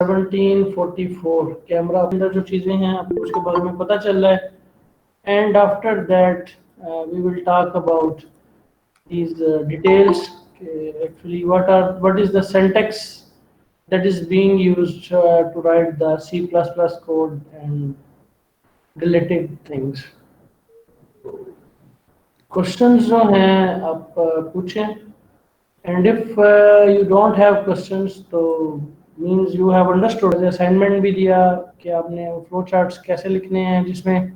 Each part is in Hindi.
1744 कैमरा अंदर जो चीज़ें हैं आपको उसके बारे में पता चल रहा है. And after that we will talk about these details. Actually, what is the syntax that is being used to write the C++ code and related things. Questions जो हैं आप पूछें. And if you don't have questions, तो means you have understood. Assignment भी दिया कि आपने फ्लो चार्ट्स कैसे लिखने हैं, जिसमें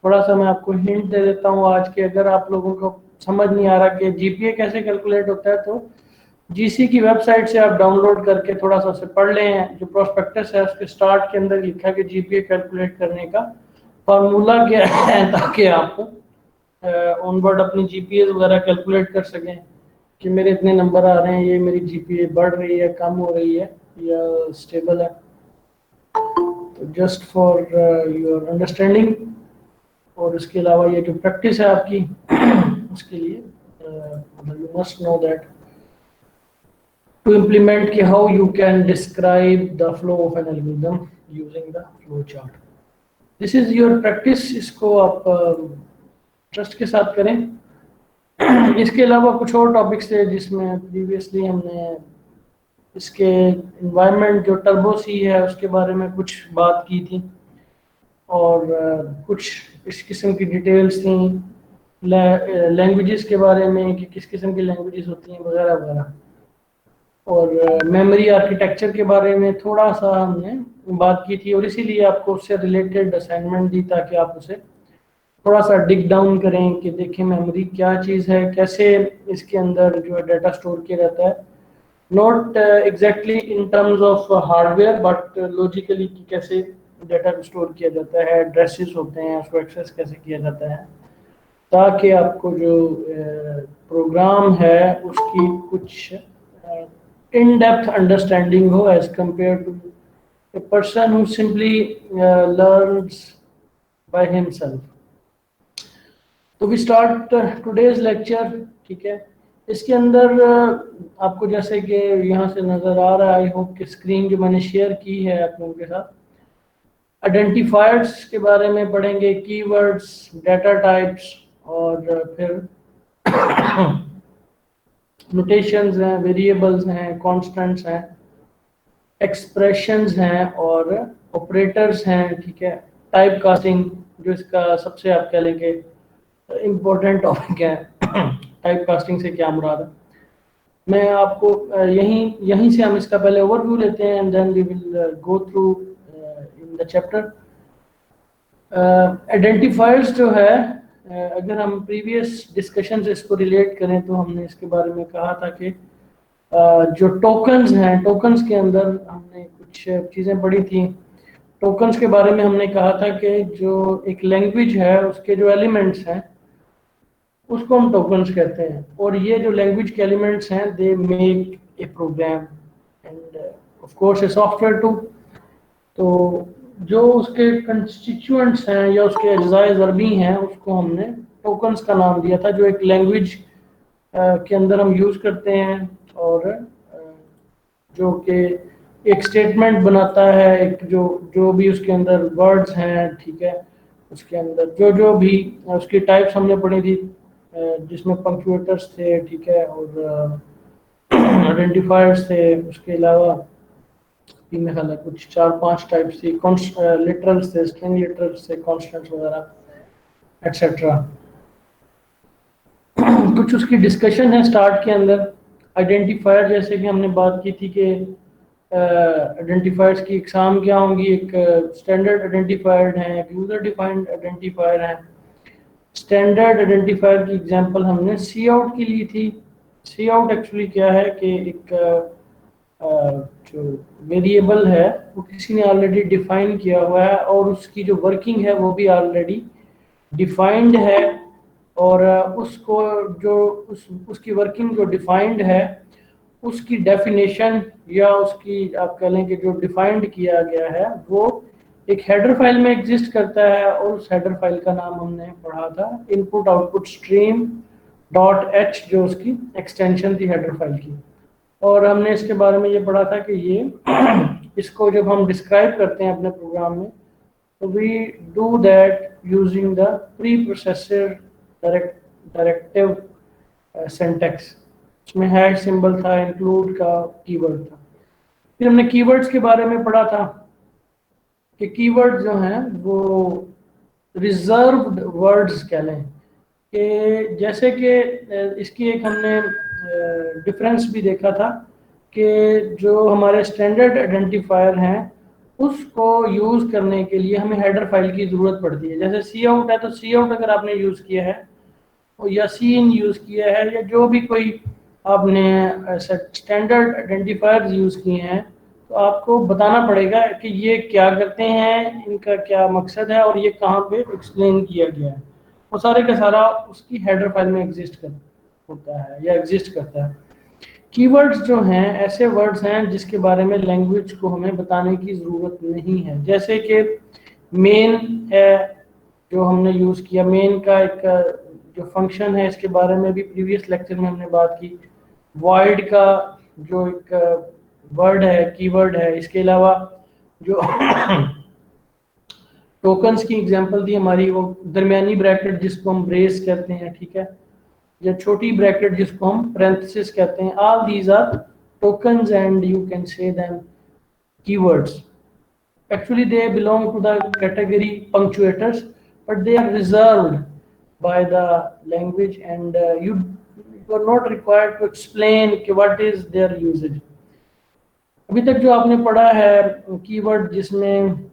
थोड़ा सा मैं आपको हिंट दे देता हूँ आज के. अगर आप लोगों को समझ नहीं आ रहा कि जीपीए कैसे कैलकुलेट होता है, तो जीसी की वेबसाइट से आप डाउनलोड करके थोड़ा सा उसे पढ़ लें. जो प्रोस्पेक्टस है उसके स्टार्ट के अंदर लिखा कि जीपीए कैलकुलेट करने का फार्मूला क्या है, ताकि आप ऑनवर्ड अपनी जीपीए वगैरह कैलकुलेट कर सकें कि मेरे इतने नंबर आ रहे हैं, ये मेरी जीपीए बढ़ रही है, कम हो रही है या स्टेबल है. तो जस्ट फॉर योर अंडरस्टैंडिंग. और इसके अलावा ये जो प्रैक्टिस है आपकी उसके लिए you must know that to implement कि how you can describe the flow of an algorithm using the flow chart. This is your practice. इसको आप ट्रस्ट के साथ करें. इसके अलावा कुछ और टॉपिक्स थे जिसमें प्रीवियसली हमने इसके एनवायरनमेंट जो टर्बो सी है उसके बारे में कुछ बात की थी, और कुछ इस किस्म की डिटेल्स थी लैंग्वेजेस के बारे में कि किस किस्म की लैंग्वेजेस होती हैं वगैरह वगैरह. और मेमोरी आर्किटेक्चर के बारे में थोड़ा सा हमने बात की थी, और इसीलिए आपको उससे रिलेटेड असाइनमेंट दी ताकि आप उसे थोड़ा सा डिग डाउन करें कि देखें मेमोरी क्या चीज़ है, कैसे इसके अंदर जो है डाटा स्टोर किया रहता है. Not exactly in terms of hardware but logically कि कैसे डाटा स्टोर किया जाता है, एड्रेसेस होते हैं, उसको एक्सेस कैसे किया जाता है, ताकि आपको जो प्रोग्राम है उसकी कुछ in-depth understanding ho as compared to a person who simply learns by himself. तो we start today's lecture. ठीक है. इसके अंदर आपको जैसे कि यहाँ से नज़र आ रहा है, आई होप कि स्क्रीन जो मैंने शेयर की है आप लोगों के साथ, आइडेंटिफायर्स के बारे में पढ़ेंगे, कीवर्ड्स, डाटा टाइप्स, और फिर नोटेशंस हैं, वेरिएबल्स हैं, कांस्टेंट्स हैं, एक्सप्रेशंस हैं और ऑपरेटर्स हैं. ठीक है. टाइप कास्टिंग जो इसका सबसे आप कह लेंगे इम्पोर्टेंट टॉपिक है. टाइप कास्टिंग से क्या मुराद है, मैं आपको यहीं से हम इसका पहले ओवरव्यू लेते हैं and then we will go through in the chapter. Identifiers जो है, अगर हम प्रीवियस डिस्कशन से इसको रिलेट करें तो हमने इसके बारे में कहा था कि जो टोकन्स हैं, टोकन्स के अंदर हमने कुछ चीज़ें पढ़ी थी. टोकन्स के बारे में हमने कहा था कि जो एक लैंग्वेज है उसके जो एलिमेंट्स हैं उसको हम टोकन्स कहते हैं, और ये जो लैंग्वेज के एलिमेंट्स हैं they make a program and of course a software too. तो जो उसके कंस्टिट्यूएंट्स हैं या उसके अज्जाए ज़रबी हैं उसको हमने टोकन्स का नाम दिया था, जो एक लैंग्वेज के अंदर हम यूज़ करते हैं, और जो कि एक स्टेटमेंट बनाता है, एक जो भी उसके अंदर वर्ड्स हैं. ठीक है. उसके अंदर जो भी उसकी टाइप्स हमने पढ़ी थी, जिसमें पंक्चुएटर्स थे. ठीक है. और आइडेंटिफायर्स थे. उसके अलावा मेरे ख्याल है कुछ 4-5 टाइप्स थी. लिटरल्स थे, स्ट्रिंग लिटरल्स थे, कॉन्स्टेंट्स वगैरह एटसेट्रा. कुछ उसकी डिस्कशन है स्टार्ट के अंदर. आइडेंटिफायर जैसे कि हमने बात की थी कि आइडेंटिफायर्स की इकसाम क्या होंगी. एक स्टैंडर्ड आइडेंटिफायर है, एक यूजर डिफाइंड आइडेंटिफायर है. स्टैंडर्ड आइडेंटिफायर की एग्जांपल हमने सी आउट की ली थी. सी आउट एक्चुअली क्या है कि एक जो वेरिएबल है वो किसी ने ऑलरेडी डिफाइन किया हुआ है, और उसकी जो वर्किंग है वो भी ऑलरेडी डिफाइंड है, और उसको जो उसकी वर्किंग जो डिफाइंड है उसकी डेफिनेशन या उसकी आप कह लें कि जो डिफाइंड किया गया है वो एक हेडर फाइल में एग्जिस्ट करता है, और उस हेडर फाइल का नाम हमने पढ़ा था input output stream dot H, जो उसकी एक्सटेंशन थी हेडर फाइल की. और हमने इसके बारे में ये पढ़ा था कि ये इसको जब हम डिस्क्राइब करते हैं अपने प्रोग्राम में, तो we do that using the preprocessor directive syntax. इसमें हैश सिंबल था, इंक्लूड का कीवर्ड था। फिर हमने कीवर्ड्स के बारे में पढ़ा था कि कीवर्ड जो हैं वो रिजर्व्ड वर्ड्स कह लें, कि जैसे कि इसकी एक हमने डिफरेंस भी देखा था कि जो हमारे स्टैंडर्ड आइडेंटिफायर हैं उसको यूज़ करने के लिए हमें हेडर फाइल की ज़रूरत पड़ती है। जैसे सी आउट है, तो सी आउट अगर आपने यूज़ किया है या सीन यूज़ किया है या जो भी कोई आपने स्टैंडर्ड आइडेंटिफायर्स यूज़ किए हैं, तो आपको बताना पड़ेगा कि ये क्या करते हैं, इनका क्या मकसद है और ये कहाँ पे एक्सप्लेन किया गया है। वो सारे का सारा उसकी हेडर फाइल में एग्जिस्ट होता है या एग्जिस्ट करता है। कीवर्ड्स जो हैं ऐसे वर्ड्स हैं जिसके बारे में लैंग्वेज को हमें बताने की ज़रूरत नहीं है। जैसे कि मेन है जो हमने यूज़ किया, मेन का एक जो फंक्शन है इसके बारे में भी प्रीवियस लेक्चर में हमने बात की। वॉइड का जो एक वर्ड है, कीवर्ड है। इसके अलावा जो टोकन्स की एग्जांपल दी हमारी, वो दरमियानी ब्रैकेट जिसको हम ब्रेस कहते हैं, ठीक है, या छोटी ब्रैकेट जिसको हम पैरेंथेसिस कहते हैं। All these are tokens and you can say them keywords. Actually, they belong to the category punctuators, but they are reserved by the language, and you are not required to explain what is their usage. अभी तक जो आपने पढ़ा है कीवर्ड जिसमें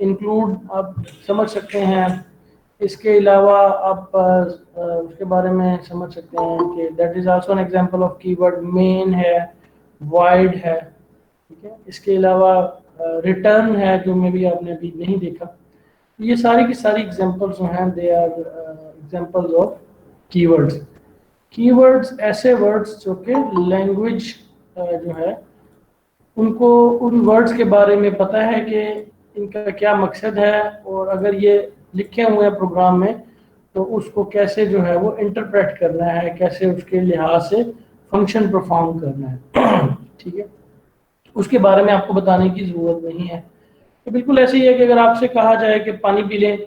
इंक्लूड आप समझ सकते हैं, इसके अलावा आप उसके बारे में समझ सकते हैं कि that is also an example of keyword. Main है, वाइड है, ठीक है। इसके अलावा रिटर्न है जो में भी आपने अभी नहीं देखा। ये सारी की सारी एग्जांपल्स जो हैं they are examples of keywords. Keywords ऐसे वर्ड्स जो कि लैंग्वेज जो है उनको उन वर्ड्स के बारे में पता है कि इनका क्या मकसद है, और अगर ये लिखे हुए हैं प्रोग्राम में तो उसको कैसे जो है वो इंटरप्रेट करना है, कैसे उसके लिहाज से फंक्शन परफॉर्म करना है, ठीक है। उसके बारे में आपको बताने की ज़रूरत नहीं है। तो बिल्कुल ऐसे ही है कि अगर आपसे कहा जाए कि पानी पी लें,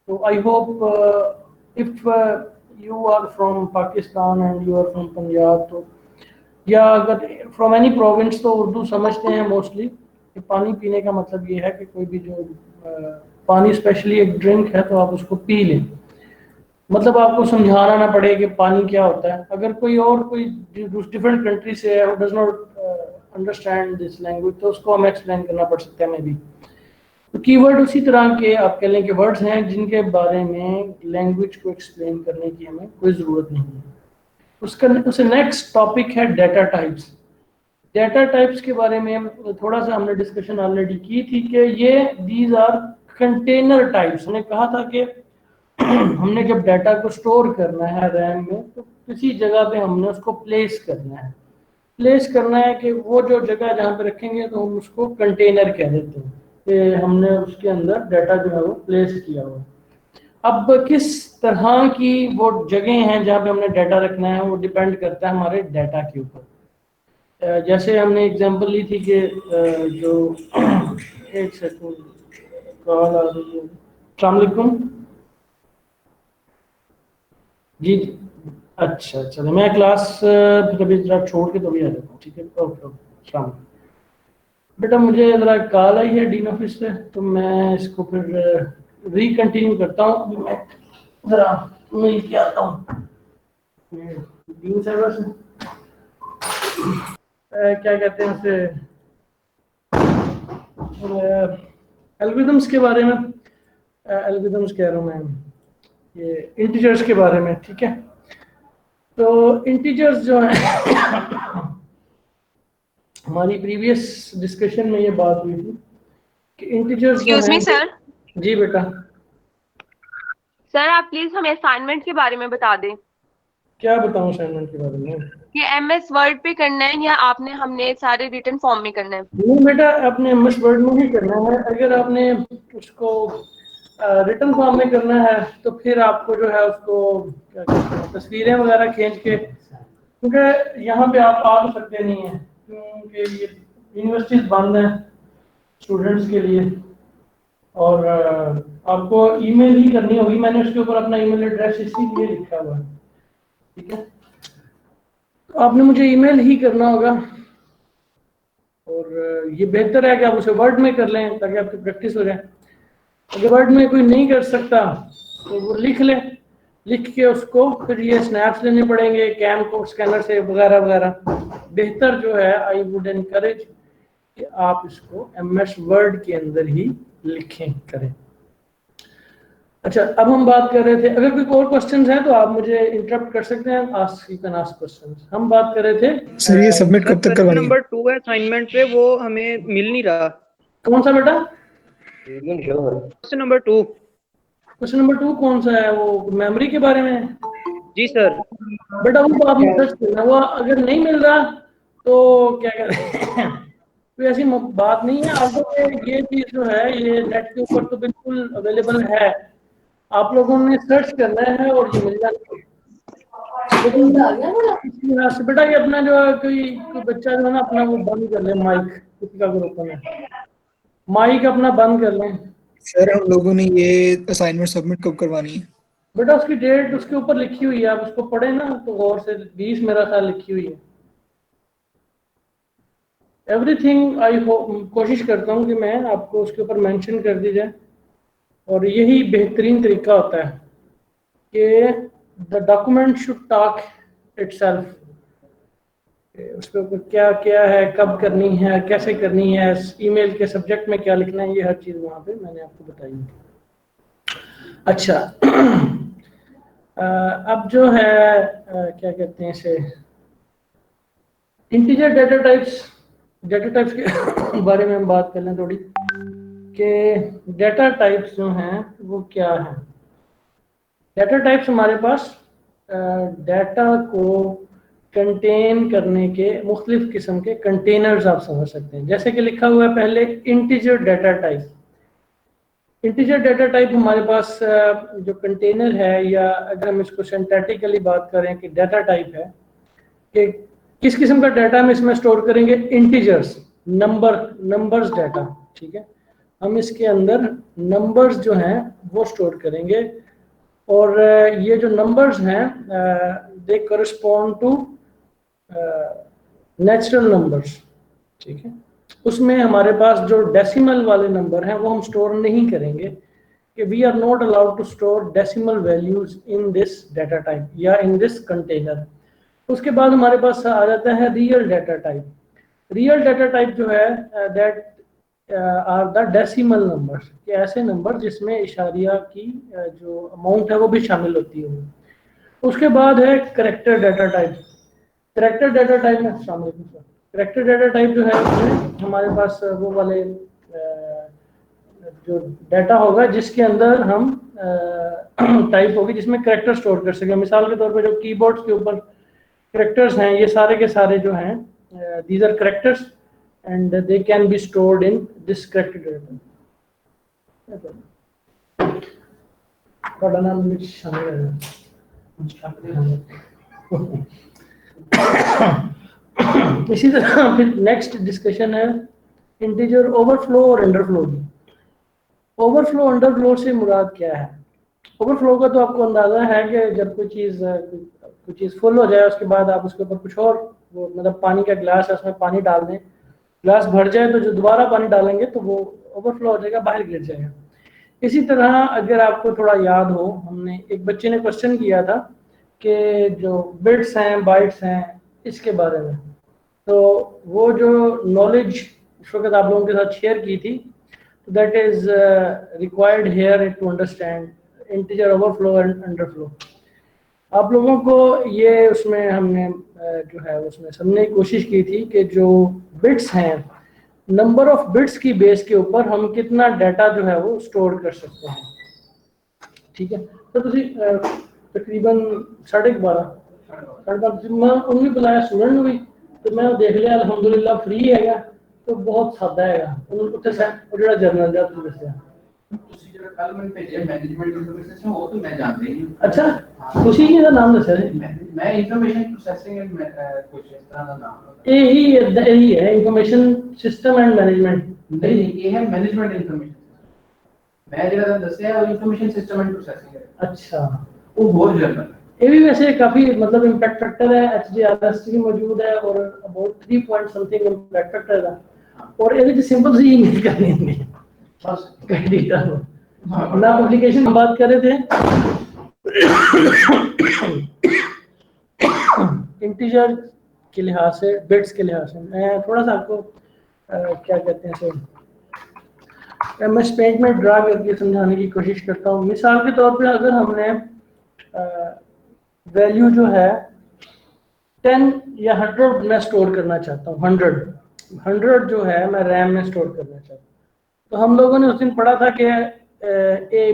तो I hope if you are from Pakistan and you are from Punjab, तो या अगर फ्रॉम एनी प्रोविंस, तो उर्दू समझते हैं मोस्टली कि पानी पीने का मतलब ये है कि कोई भी जो पानी स्पेशली एक ड्रिंक है तो आप उसको पी लें। मतलब आपको समझाना ना पड़े कि पानी क्या होता है। अगर कोई डिफरेंट कंट्री से है, does not understand this language, तो उसको हमें एक्सप्लेन करना पड़ सकता है मे बी। तो कीवर्ड उसी तरह के आप कह लें कि वर्ड्स हैं जिनके बारे में लैंग्वेज को एक्सप्लेन करने की हमें कोई ज़रूरत नहीं है। उससे नेक्स्ट टॉपिक है डेटा टाइप्स। डेटा टाइप्स के बारे में थोड़ा सा हमने डिस्कशन ऑलरेडी की थी कि ये दीज आर कंटेनर टाइप्स। हमने कहा था कि हमने जब डाटा को स्टोर करना है रैम में, तो किसी जगह पे हमने उसको प्लेस करना है। प्लेस करना है कि वो जो जगह जहाँ पे रखेंगे तो हम उसको कंटेनर कह देते हैं कि हमने उसके अंदर डाटा जो है वो प्लेस किया हुआ। अब किस तरह की वो जगह हैं जहाँ पे हमने डाटा रखना है, वो डिपेंड करता है हमारे डाटा के ऊपर। जैसे हमने एग्जांपल ली थी कि जो एक सेकंड कॉल आ रही है। अस्सलाम वालेकुम जी। अच्छा चलो, मैं क्लास कभी जरा छोड़ के तो भी आ जाता हूँ, ठीक है। ओके ओके, अस्सलाम वालेकुम। बेटा मुझे ज़रा कॉल आई है डीन ऑफिस से, तो मैं इसको फिर रिकंटिन्यू करता हूँ। अभी मैं ज़रा मिल के आता हूँ डीन सर्वर से। क्या कहते हैं उसे, एल्गोरिथम्स के बारे में, एल्गोरिथम्स कह रहा हूँ मैं, ये इंटीजर्स के बारे में, ठीक है। तो इंटीजर्स जो है हमारी प्रीवियस डिस्कशन में ये बात हुई थी कि इंटीजर्स जो एक्सक्यूज मी हैं। सर। जी बेटा। सर आप प्लीज हमें असाइनमेंट के बारे में बता दें क्या बताऊं असाइनमेंट के बारे में? कि एमएस वर्ड पे करना है या आपने हमने सारे रिटन फॉर्म में करना है। नहीं बेटा, आपने एमएस वर्ड में ही करना है। अगर आपने उसको रिटन फॉर्म में करना है तो फिर आपको जो है उसको क्या कहते हैं, तस्वीरें वगैरह खींच के, क्योंकि यहाँ पे आप आ तो सकते नहीं हैं क्योंकि ये यूनिवर्सिटीज बंद हैं, स्टूडेंट्स के लिए, और आपको ईमेल ही करनी होगी। मैंने उसके ऊपर अपना ईमेल एड्रेस इसीलिए लिखा हुआ है, ठीक है। तो आपने मुझे ईमेल ही करना होगा, और ये बेहतर है कि आप उसे वर्ड में कर लें ताकि आपकी प्रैक्टिस हो जाए। अगर वर्ड में कोई नहीं कर सकता तो वो लिख ले, लिख के उसको फिर ये स्नैप्स लेने पड़ेंगे कैम को स्कैनर से वगैरह वगैरह। बेहतर जो है, आई वुड एनकरेज कि आप इसको MS वर्ड के अंदर ही लिखें करें। अच्छा, अब हम बात कर रहे थे, अगर कोई और क्वेश्चंस हैं तो आप मुझे इंटरप्ट कर सकते हैं, ask, you can ask questions. हम बात कर रहे थे सर ये सबमिट कब तक करवानी है? नंबर 2 है असाइनमेंट पे, वो हमें मिल नहीं रहा। कौन सा बेटा? Question number 2। क्वेश्चन नंबर 2 कौन सा है? वो मेमोरी के बारे में? जी सर। बेटा वो आपने सर्च करना, वो अगर नहीं मिल रहा तो क्या करें कोई ऐसी बात नहीं है। आपको ये चीज जो है ये नेट के ऊपर तो बिल्कुल अवेलेबल है, आप लोगों ने सर्च करना है और ये मिल जाना है। लेकिन से बेटा ये अपना जो है कोई बच्चा जो है ना अपना वो बंद कर ले माइक, किसी का ग्रुप में माइक अपना बंद कर लें। सर हम लोगों ने ये असाइनमेंट सबमिट कब करवानी है? बेटा उसकी डेट उसके ऊपर लिखी हुई है, आप उसको पढ़े ना तो गौर से, 20 मेरा ख्याल लिखी हुई है। एवरीथिंग आई होप, कोशिश करता हूँ कि मैं आपको उसके ऊपर मेंशन कर दी जाए, और यही बेहतरीन तरीका होता है कि the document should talk itself. उसके ऊपर क्या क्या है, कब करनी है, कैसे करनी है, ईमेल के सब्जेक्ट में क्या लिखना है, ये हर चीज़ वहाँ पे मैंने आपको बताई है। अच्छा अब जो है क्या कहते हैं इसे, इंटीजर डेटा टाइप्स के बारे में हम बात कर लें थोड़ी, कि डेटा टाइप्स जो हैं वो क्या हैं। डेटा टाइप्स हमारे पास डेटा को कंटेन करने के मुख्तलिफ किस्म के कंटेनर्स आप समझ सकते हैं। जैसे कि लिखा हुआ है पहले integer data type. Integer data type हमारे पास जो कंटेनर है, या अगर हम इसको सिंथेटिकली बात करें कि डेटा टाइप है कि किस किस्म का डाटा हम इसमें स्टोर करेंगे, इंटीजर्स, नंबर्स डाटा, ठीक है। हम इसके अंदर नंबर्स जो हैं वो स्टोर करेंगे, और ये जो नंबर्स हैं दे करस्पॉन्ड टू नेचुरल नंबर्स, ठीक है। उसमें हमारे पास जो डेसिमल वाले नंबर हैं वो हम स्टोर नहीं करेंगे, कि we are not allowed to store decimal values in this data type या इन दिस कंटेनर। उसके बाद हमारे पास आ जाता है real data type. Real data type जो है that are the decimal numbers, कि ऐसे नंबर जिसमें इशारिया की जो अमाउंट है वो भी शामिल होती है। उसके बाद है character data type. Character data type में शामिल, करेक्टर डाटा टाइप जो है उसमें हमारे पास वो वाले जो डाटा होगा जिसके अंदर हम टाइप होगी जिसमें करेक्टर स्टोर कर सकें। मिसाल के तौर पर जो कीबोर्ड्स के ऊपर करेक्टर्स हैं, ये सारे के सारे जो हैं these are characters and they can be stored in this character data. थोड़ा नाम में शामिल है। इसी तरह फिर नेक्स्ट डिस्कशन है इंटीजर ओवरफ्लो और अंडरफ्लो की। ओवरफ्लो अंडरफ्लो से मुराद क्या है? ओवरफ्लो का तो आपको अंदाजा है कि जब कोई चीज़ फुल हो जाए उसके बाद आप उसके ऊपर कुछ और, वो मतलब पानी का गिलास है उसमें पानी डाल दें, गिलास भर जाए तो जो दोबारा पानी डालेंगे तो वो ओवरफ्लो हो जाएगा, बाहर गिर जाएगा। इसी तरह अगर आपको थोड़ा याद हो, हमने एक बच्चे ने क्वेश्चन किया था कि जो बिट्स हैं बाइट्स हैं इसके बारे में, तो वो जो नॉलेज उस वक्त आप लोगों के साथ शेयर की थी, that is required here to understand integer overflow and underflow. आप लोगों को ये उसमें हमने जो है उसमें समझने की कोशिश की थी कि जो बिट्स हैं, नंबर ऑफ बिट्स की बेस के ऊपर हम कितना डाटा जो है वो स्टोर कर सकते हैं, ठीक है। तो तकरीबन 12:30 मैं उन्हें बुलाया स्टूडेंट भी, तो मैं देख लिया अलहमदुलिल्लाह फ्री है, तो बहुत सादा है जो जर्नल जब दसिया ਤੁਸੀਂ ਜਿਹੜਾ ਕੱਲ ਮੈਨੂੰ ਭੇਜਿਆ ਮੈਨੇਜਮੈਂਟ ਇਨਫੋਰਮੇਸ਼ਨ ਸਿਸਟਮ ਉਹ ਤਾਂ ਮੈਂ ਜਾਣਦਾ ਹੀ ਨਹੀਂ। अच्छा खुशी जी का नाम दसा जी। ਮੈਂ ਇਨਫੋਰਮੇਸ਼ਨ ਪ੍ਰੋਸੈਸਿੰਗ ਐਂਡ ਕੁਝ ਇਸ ਤਰ੍ਹਾਂ ਦਾ ਨਾਮ यही है इंफॉर्मेशन सिस्टम एंड मैनेजमेंट। ਨਹੀਂ ਇਹ ਹੈ ਮੈਨੇਜਮੈਂਟ ਇਨਫੋਰਮੇਸ਼ਨ। ਮੈਂ ਜਿਹੜਾ ਤੁਹਾਨੂੰ ਦੱਸਿਆ ਉਹ ਇਨਫੋਰਮੇਸ਼ਨ ਸਿਸਟਮ ਐਂਡ ਪ੍ਰੋਸੈਸਿੰਗ ਹੈ। अच्छा ਉਹ ਬਹੁਤ ਜਨਰਲ ਹੈ। ये भी वैसे काफी मतलब इम्पैक्ट फैक्टर है, HDRS भी मौजूद है और about 3 point something impact factor है और ये सिंपल सी ईमेल करनी है बस कई डिटेल ना एप्लीकेशन हम बात कर रहे थे इंटीजर के लिहाज से, बिट्स के लिहाज से मैं थोड़ा सा आपको क्या कहते हैं सो मैं पेंट में ड्रा करके समझाने की कोशिश करता हूँ। मिसाल के तौर पे अगर हमने वैल्यू जो है 10 या 100 में स्टोर करना चाहता हूँ, 100 जो है मैं रैम में स्टोर करना चाहता हूँ, तो हम लोगों ने उस दिन पढ़ा था कि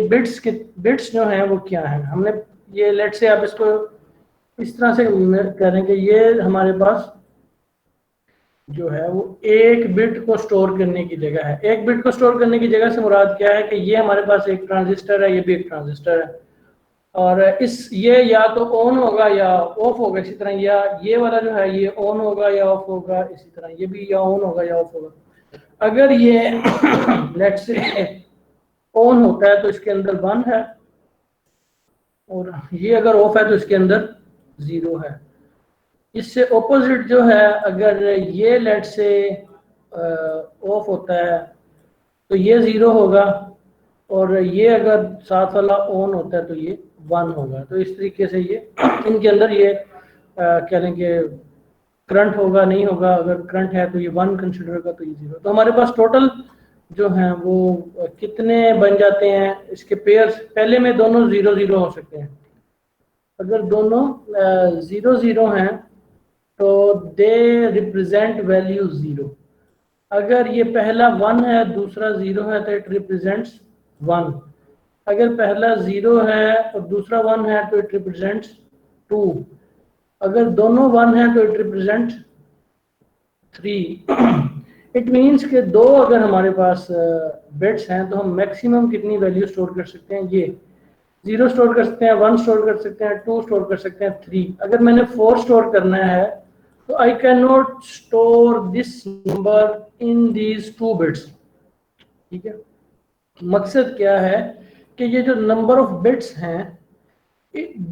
बिट्स जो हैं वो क्या हैं। हमने ये लेट से आप इसको इस तरह से करें कि ये हमारे पास जो है वो एक बिट को स्टोर करने की जगह है। एक बिट को स्टोर करने की जगह से मुराद क्या है कि ये हमारे पास एक ट्रांजिस्टर है, ये भी एक ट्रांजिस्टर है और ये या तो ऑन होगा या ऑफ होगा, इसी तरह या ये वाला जो है ये ऑन होगा या ऑफ होगा, इसी तरह ये भी या ऑन होगा या ऑफ होगा। अगर ये लेट से ऑन होता है तो इसके अंदर 1 है और ये अगर ऑफ है तो इसके अंदर 0 है। इससे ऑपोजिट जो है अगर ये लेट से ऑफ होता है तो ये 0 होगा और ये अगर साथ वाला ऑन होता है तो ये 1 होगा। तो इस तरीके से ये इनके अंदर ये कह लें कि करंट होगा नहीं होगा, अगर करंट है तो ये 1 कंसिडर होगा तो ये 0। तो हमारे पास टोटल जो हैं वो कितने बन जाते हैं, इसके पेयर्स पहले में दोनों 0-0 हो सकते हैं। अगर दोनों 0-0 हैं तो दे रिप्रेजेंट वैल्यू 0। अगर ये पहला 1 है दूसरा 0 है तो इट रिप्रेजेंट्स 1। अगर पहला 0 है और दूसरा 1 है तो इट रिप्रेजेंट्स 2। अगर दोनों 1 है तो इट रिप्रेजेंट 3। इट मीन्स कि 2 अगर हमारे पास बिट्स हैं तो हम मैक्सिमम कितनी वैल्यू स्टोर कर सकते हैं, ये 0 स्टोर कर सकते हैं, 1 स्टोर कर सकते हैं, 2 स्टोर कर सकते हैं, 3। अगर मैंने 4 स्टोर करना है तो I can not store this number in these 2 bits. ठीक है, मकसद क्या है कि ये जो नंबर ऑफ बिट्स हैं,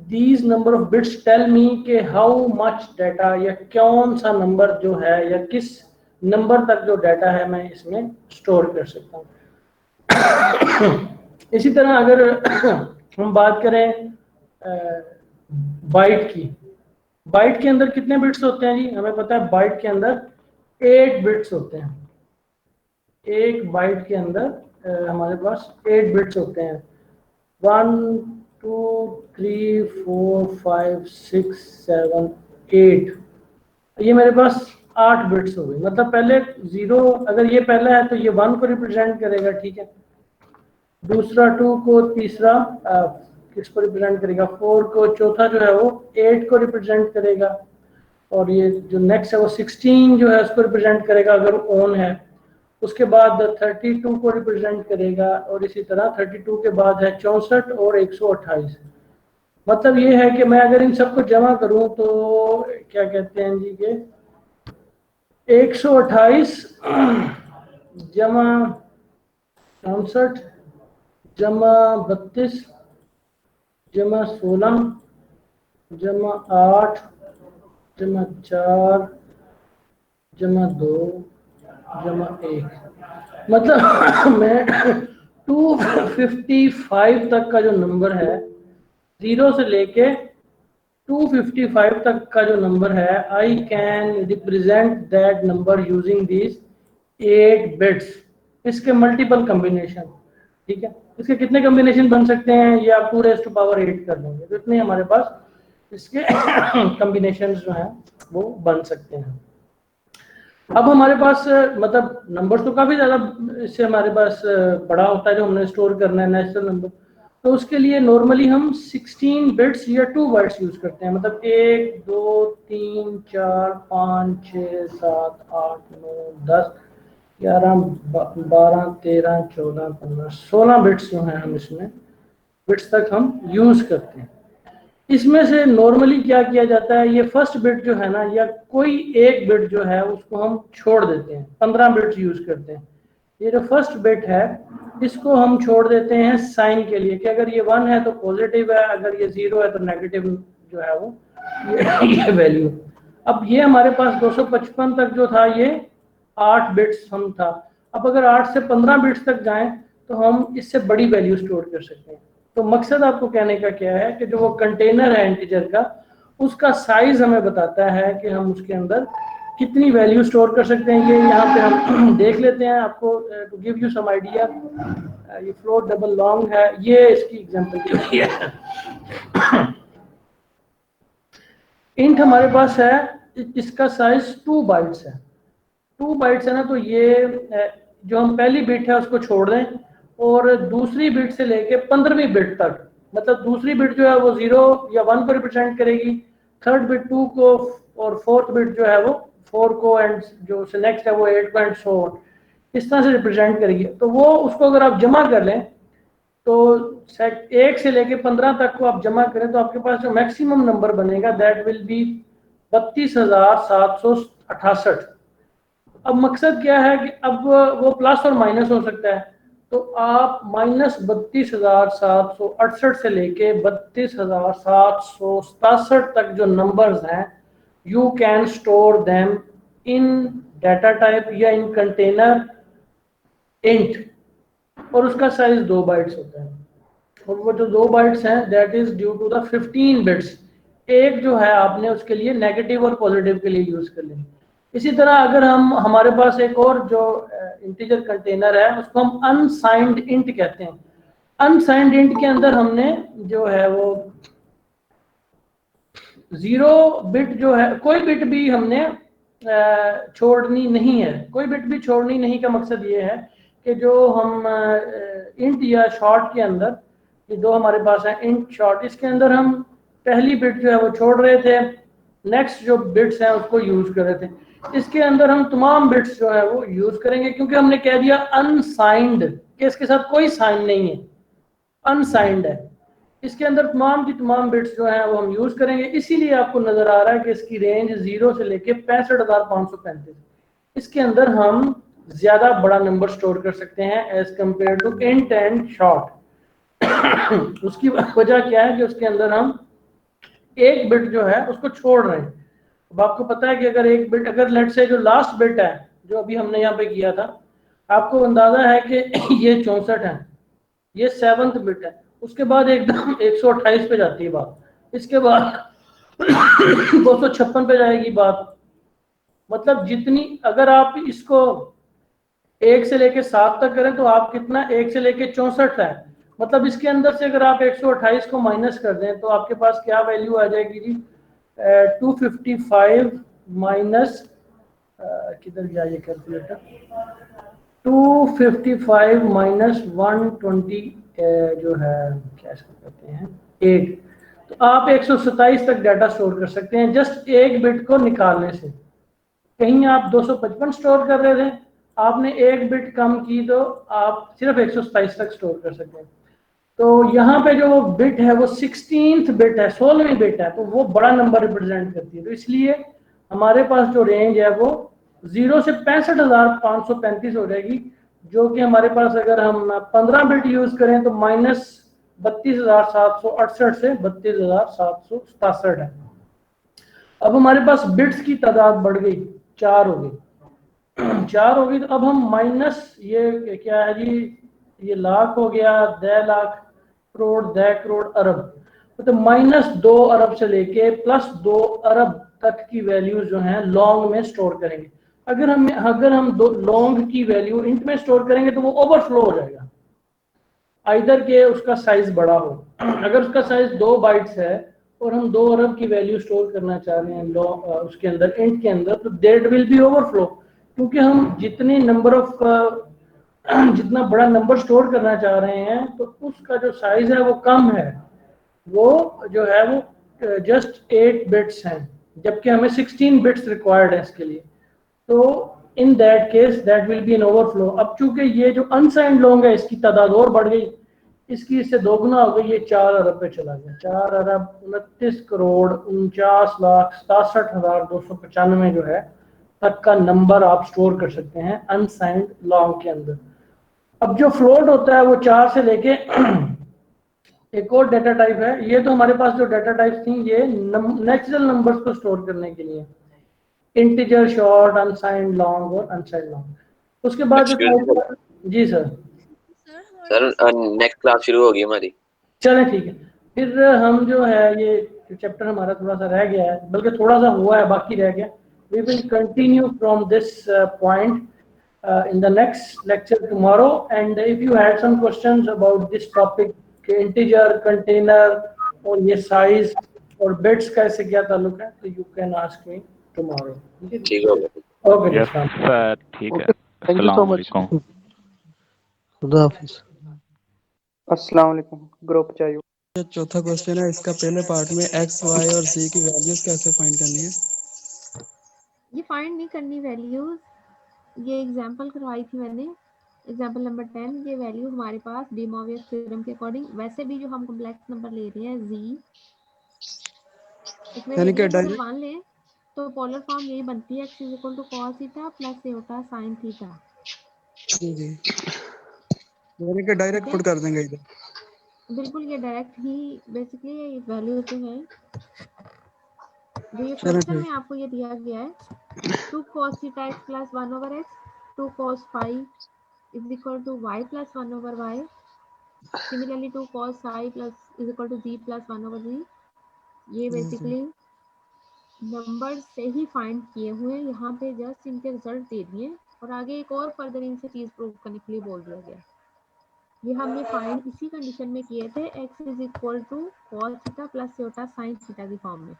these number of bits tell me कि हाउ मच डाटा या कौन सा नंबर जो है या किस नंबर तक जो डाटा है मैं इसमें स्टोर कर सकता हूँ। इसी तरह अगर हम बात करें बाइट की, बाइट के अंदर कितने बिट्स होते हैं जी? हमें पता है बाइट के अंदर 8 बिट्स होते हैं। एक बाइट के अंदर हमारे पास 8 बिट्स होते हैं। 1 2 3 4 5 6 7 8, ये मेरे पास 8 बिट्स हो गए। मतलब पहले 0, अगर ये पहला है तो ये 1 को रिप्रेजेंट करेगा, ठीक है। दूसरा 2 को, तीसरा किसको रिप्रेजेंट करेगा, 4 को, चौथा जो है वो 8 को रिप्रेजेंट करेगा और ये जो नेक्स्ट है वो 16 जो है उसको रिप्रेजेंट करेगा अगर ऑन है। उसके बाद 32 को रिप्रेजेंट करेगा और इसी तरह 32 के बाद है 64 और 128। मतलब ये है कि मैं अगर इन सबको जमा करूं तो क्या कहते हैं जी के 128 जमा 64 जमा 32 जमा 16 जमा 8 जमा 4 जमा 2 जमा 1, मतलब मैं 255 तक का जो नंबर है, 0 से लेके 255 तक का जो नंबर है, I can represent that number using this 8 bits. इसके मल्टीपल कम्बिनेशन, ठीक है। इसके कितने कम्बिनेशन बन सकते हैं ये आप 2⁻8 कर लेंगे तो इतने हमारे पास इसके कम्बिनेशन जो हैं वो बन सकते हैं। अब हमारे पास मतलब नंबर्स तो काफ़ी ज़्यादा इससे हमारे पास बड़ा होता है जो हमने स्टोर करना है नेचुरल नंबर, तो उसके लिए नॉर्मली हम 16 बिट्स या 2 बाइट्स यूज़ करते हैं। मतलब 1 2 3 4 5 6 7 8 9 10 11, 12, 13, 14, 15, 16 बिट्स जो हैं हम इसमें बिट्स तक हम यूज करते हैं। इसमें से नॉर्मली क्या किया जाता है, ये फर्स्ट बिट जो है ना, या कोई एक बिट जो है उसको हम छोड़ देते हैं। 15 बिट्स यूज करते हैं। ये जो फर्स्ट बिट है इसको हम छोड़ देते हैं साइन के लिए, कि अगर ये 1 है तो पॉजिटिव है, अगर ये 0 है तो नेगेटिव जो है वो ये वैल्यू। अब ये हमारे पास 255 तक जो था ये 8 बिट्स हम था। अब अगर 8 से 15 बिट्स तक जाएं तो हम इससे बड़ी वैल्यू स्टोर कर सकते हैं। तो मकसद आपको कहने का क्या है कि जो वो कंटेनर है इंटीजर का, उसका साइज हमें बताता है कि हम उसके अंदर कितनी वैल्यू स्टोर कर सकते हैं। ये यहाँ पे हम देख लेते हैं, आपको to give you some idea. ये फ्लोट डबल लॉन्ग है, ये इसकी एग्जांपल दी हुई है। इंट हमारे पास है, इसका साइज 2 बाइट्स है। 2 बाइट्स है ना, तो ये जो हम पहली बिट है उसको छोड़ दें और दूसरी बिट से लेके 15वीं बिट तक, मतलब दूसरी बिट जो है वो 0 या 1 को रिप्रेजेंट करेगी, थर्ड बिट 2 को, और फोर्थ बिट जो है वो 4 को, एंड जो से नेक्स्ट है वो 8 को, एंड सो ऑन, इस तरह से रिप्रेजेंट करेगी। तो वो उसको अगर आप जमा कर लें तो 1 से लेके 15 तक को आप जमा करें तो आपके पास जो मैक्सिमम नंबर बनेगा दैट विल बी 32,768। अब मकसद क्या है कि अब वो प्लस और माइनस हो सकता है, तो आप -32,768 से लेके 32,767 तक जो नंबर्स हैं, you can store them in data type या इन कंटेनर इंट, और उसका साइज 2 बाइट्स होता है। और वो जो 2 बाइट्स हैं that is due to the 15 bits. एक जो है आपने उसके लिए नेगेटिव और पॉजिटिव के लिए यूज कर लेंगे। इसी तरह अगर हम, हमारे पास एक और जो इंटीजर कंटेनर है उसको हम अनसाइंड इंट कहते हैं। अनसाइंड इंट के अंदर हमने जो है वो 0 बिट जो है, कोई बिट भी हमने छोड़नी नहीं है। कोई बिट भी छोड़नी नहीं का मकसद ये है कि जो हम इंट या शॉर्ट के अंदर, ये दो हमारे पास है इंट शॉर्ट, इसके अंदर हम पहली बिट जो है वो छोड़ रहे थे, नेक्स्ट जो बिट्स हैं उसको यूज कर रहे थे। इसके अंदर हम तमाम बिट्स जो है वो यूज करेंगे, क्योंकि हमने कह दिया अनसाइंड कि इसके साथ कोई साइन नहीं है, अनसाइंड है। इसके अंदर तमाम की तमाम बिट्स जो हैं वो हम यूज करेंगे। इसीलिए आपको नजर आ रहा है कि इसकी रेंज 0 से लेके 65,535। इसके अंदर हम ज्यादा बड़ा नंबर स्टोर कर सकते हैं as compare to int and short. उसकी वजह क्या है कि उसके अंदर हम एक बिट जो है उसको छोड़ रहे हैं। अब आपको पता है कि अगर एक बिट, अगर लेट से जो लास्ट बिट है जो अभी हमने यहाँ पे किया था, आपको अंदाजा है कि ये 64 है, ये 7th बिट है, उसके बाद एकदम 128 पे जाती है बात, इसके बाद 256 पे जाएगी बात। मतलब जितनी, अगर आप इसको 1 से लेके 7 तक करें तो आप कितना, 1 से लेके 64 है, मतलब इसके अंदर से अगर आप 128 को माइनस कर दें तो आपके पास क्या वैल्यू आ जाएगी जी, 255 माइनस, किधर गया ये कैलकुलेटर, 255 माइनस 120 जो है क्या इसको कहते हैं 8, तो आप 127 तक डाटा स्टोर कर सकते हैं जस्ट एक बिट को निकालने से। कहीं आप 255 स्टोर कर रहे थे, आपने एक बिट कम की तो आप सिर्फ 127 तक स्टोर कर सकते हैं। तो यहाँ पे जो बिट है वो 16th बिट है, 16वीं बिट है, तो वो बड़ा नंबर रिप्रेजेंट करती है। तो इसलिए हमारे पास जो रेंज है वो 0 से 65,535 हो जाएगी, जो कि हमारे पास अगर हम 15 बिट यूज करें तो -32,768 से 32,767 है। अब हमारे पास बिट्स की तादाद बढ़ गई, 4 हो गई। 4 हो गई तो अब हम माइनस, ये क्या है जी, ये लाख हो गया, 10 लाख, करोड़, 10 करोड़, अरब, तो -2 अरब से लेके +2 अरब तक की वैल्यूज जो हैं लॉन्ग में स्टोर करेंगे। अगर हम दो लॉन्ग की वैल्यू इंट में स्टोर करेंगे तो वो ओवरफ्लो हो जाएगा, आइदर के उसका साइज बड़ा हो। अगर उसका साइज 2 बाइट्स है और हम 2 अरब की वैल्यू स्टोर करना चाह रहे हैं उसके अंदर, इंट के अंदर, तो दैट विल बी ओवरफ्लो, क्योंकि हम जितनी नंबर ऑफ जितना बड़ा नंबर स्टोर करना चाह रहे हैं तो उसका जो साइज है वो कम है, वो जो है वो जस्ट 8 बिट्स हैं, जबकि हमें 16 बिट्स रिक्वायर्ड है इसके लिए। तो in that case that will be an overflow. अब चूंकि ये जो अनसाइंड लॉन्ग है इसकी तादाद और बढ़ गई, इसकी इससे दोगुना हो गई, ये 4 अरब पे चला गया। 4 अरब 29 करोड़ 49,67,295 जो है तक का नंबर आप स्टोर कर सकते हैं अनसाइंड लॉन्ग के अंदर। अब जो फ्लोट होता है वो 4 से लेके एक और डेटा टाइप है। ये तो हमारे पास जो डेटा टाइप थी ये नेचुरल नंबर्स को स्टोर करने के लिए, इंटीजर, शॉर्ट, अनसाइंड लॉन्ग और अनसाइंड लॉन्ग। उसके बाद जो टाइप, जी सर सर नेक्स्ट क्लास शुरू होगी हमारी। चलें ठीक है। फिर हम जो है ये जो चैप्टर हमारा थोड़ा सा रह गया है, बल्कि थोड़ा सा हुआ है, बाकी रह गया। We will continue from this point in the next lecture tomorrow, and if you had some questions about this topic, integer, container और ये size और bits का इससे क्या ताल्लुक है, तो you can ask me tomorrow। ठीक हो गया। Okay, यस सर, ठीक है। Thank you so much. अस्सलाम वालेकुम। खुदा हाफिज। अस्सलाम वालेकुम। ग्रुप चाहिए। चौथा क्वेश्चन है, इसका पहले पार्ट में एक्स, वाई और जी की वैल्यूज कैसे फाइंड करनी है? ये फाइंड नहीं करनी वैल्यूज, ये एग्जांपल करवाई थी मैंने, एग्जांपल नंबर 10। ये वैल्यू हमारे पास डी मोवियस थ्योरम के अकॉर्डिंग, वैसे भी जो हम कॉम्प्लेक्स नंबर ले रहे हैं जी, इसमें यानी कि रेडियस अगर डायरेक्ट 1 लें तो पोलर फॉर्म यही बनती है, x equal to cos theta plus iota sin theta. जी यानी कि डायरेक्ट ठीक पुट है, कर देंगे इधर। बिल्कुल ये डायरेक्ट ही बेसिकली ये वैल्यू होते हैं। जो ये चलो क्वेश्चन ठीक। में आपको ये दिया गया है 2 cos theta x plus 1 over x, 2 cos phi is equal to y plus 1 over y, similarly 2 cos psi plus is equal to z plus 1 over z। ये बेसिकली नंबर से ही फाइंड किए हुए, यहाँ पे जस्ट इनके रिजल्ट दे दिए और आगे एक और फर्दर इनसे चीज प्रूव करने के लिए बोल दिया गया। ये हमने फाइंड इसी कंडीशन में किए थे, x is equal to cos theta plus iota sin theta की फॉर्म में।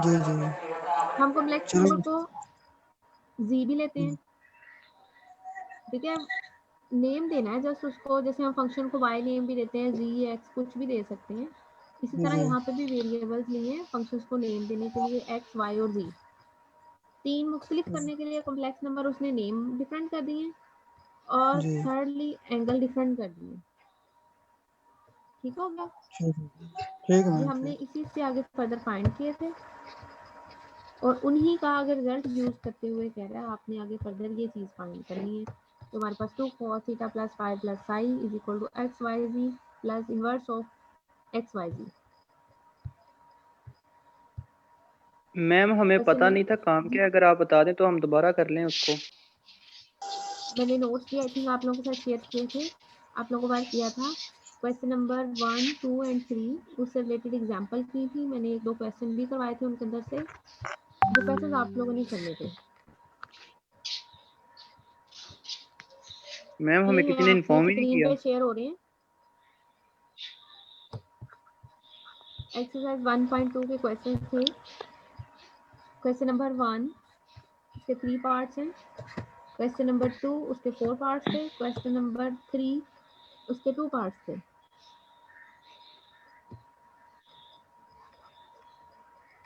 जी हम कॉम्प्लेक्स चलो। नंबर को z भी लेते हैं, ठीक है, नेम देना है जस्ट उसको, जैसे हम फंक्शन को y नेम भी देते हैं, z x कुछ भी दे सकते हैं। इसी तरह जी यहाँ पे भी वेरिएबल्स लिए फंक्शंस को नेम देने के लिए x, y और z। 3 मुख्तलिफ करने के लिए कॉम्प्लेक्स नंबर उसने नेम डिफरेंट कर दिए और जी थर्डली एंगल डिफरेंट कर दिए। ठीक हो गया, ठीक है ये मैम। हमने इसी से आगे फर्दर फाइंड किए थे और उन्हीं का आगे रिजल्ट यूज करते हुए कह रहा है आपने आगे फर्दर ये चीज फाइंड करनी है। तो हमारे पास 2 cos theta plus 5 plus psi is equal to x y z plus inverse of x y z. Ma'am हमें ऐसे पता में नहीं था काम क्या है, अगर आप बता दें तो हम दोबारा कर लें उसको। मैंने नोट्स भी आई थिंक आप लोगों के साथ शेयर किए थे, आप लोगों को बार किया था। क्वेश्चन नंबर 1, 2 एंड 3 उससे रिलेटेड एग्जांपल की थी मैंने, 1-2 क्वेश्चन भी करवाए थे उनके अंदर से, जो क्वेश्चन आप लोगों ने करने थे। मैम हमें ये किसी है ने आपकी इन्फॉर्म ही नहीं स्क्रीन किया। पे शेयर हो रहे हैं। एक्सरसाइज 1.2 के क्वेश्चन थे। क्वेश्चन नंबर 1 उसके 3 पार्ट्स हैं, क्वेश्चन नंबर 2 उसके 4 पार्ट्स थे, क्वेश्चन नंबर 3 उसके 2 पार्ट्स थे।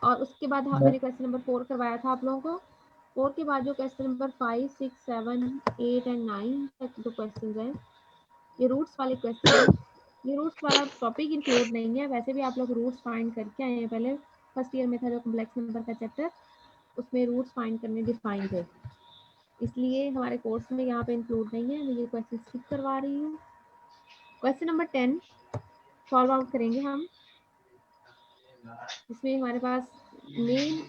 और उसके बाद मैंने क्वेश्चन नंबर 4 करवाया था आप लोगों को। 4 के बाद जो क्वेश्चन नंबर 5, 6, 7, 8 एंड 9 तक जो क्वेश्चन हैं ये रूट्स वाले क्वेश्चन हैं। ये रूट्स वाला टॉपिक इंक्लूड नहीं है, वैसे भी आप लोग रूट्स फाइंड करके आए हैं, पहले फर्स्ट ईयर में था जो कॉम्प्लेक्स नंबर का चैप्टर, उसमें रूट्स फाइंड करने डिफाइन थे, इसलिए हमारे कोर्स में यहाँ पे इंक्लूड नहीं है। मैं ये क्वेश्चन स्किप करवा रही हूँ। क्वेश्चन नंबर 10 सॉल्व आउट करेंगे हम, इसमें हमारे पास मेन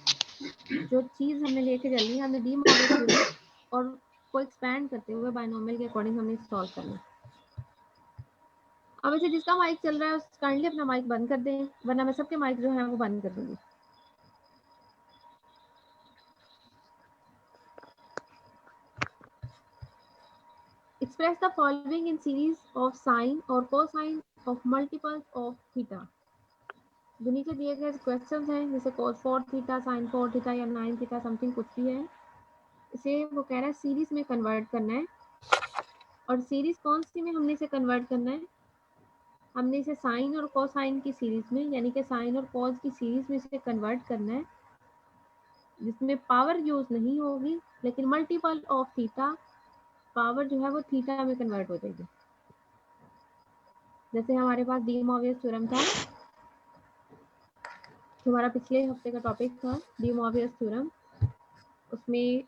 जो चीज़ हमने लेके चलनी है, हमने डी मोवियस थ्योरम और को एक्सपैंड करते हुए बायनोमियल के अकॉर्डिंग हमने सॉल्व करना। अब ऐसे जिसका माइक चल रहा है उस काइंडली अपना माइक बंद कर दें, वरना मैं सबके माइक जो है वो बंद कर दूंगी। Express the following in series of sine or cosine of multiples of theta। जो नीचे दिए गए क्वेश्चंस हैं जैसे cos 4 थीटा, sin 4 थीटा या 9 थीटा समथिंग कुछ भी है, इसे वो कह रहा है सीरीज में कन्वर्ट करना है। और सीरीज कौन सी में हमने इसे कन्वर्ट करना है, हमने इसे साइन और कोसाइन की सीरीज में, यानी कि साइन और कॉस की सीरीज में इसे कन्वर्ट करना है, जिसमें पावर यूज नहीं होगी, लेकिन मल्टीपल ऑफ थीटा पावर जो है वो थीटा में कन्वर्ट हो जाएगी। जैसे हमारे पास डी मॉर्वियस थ्योरम था, हमारा पिछले हफ्ते का टॉपिक था डी मॉर्वियस थ्योरम। उसमें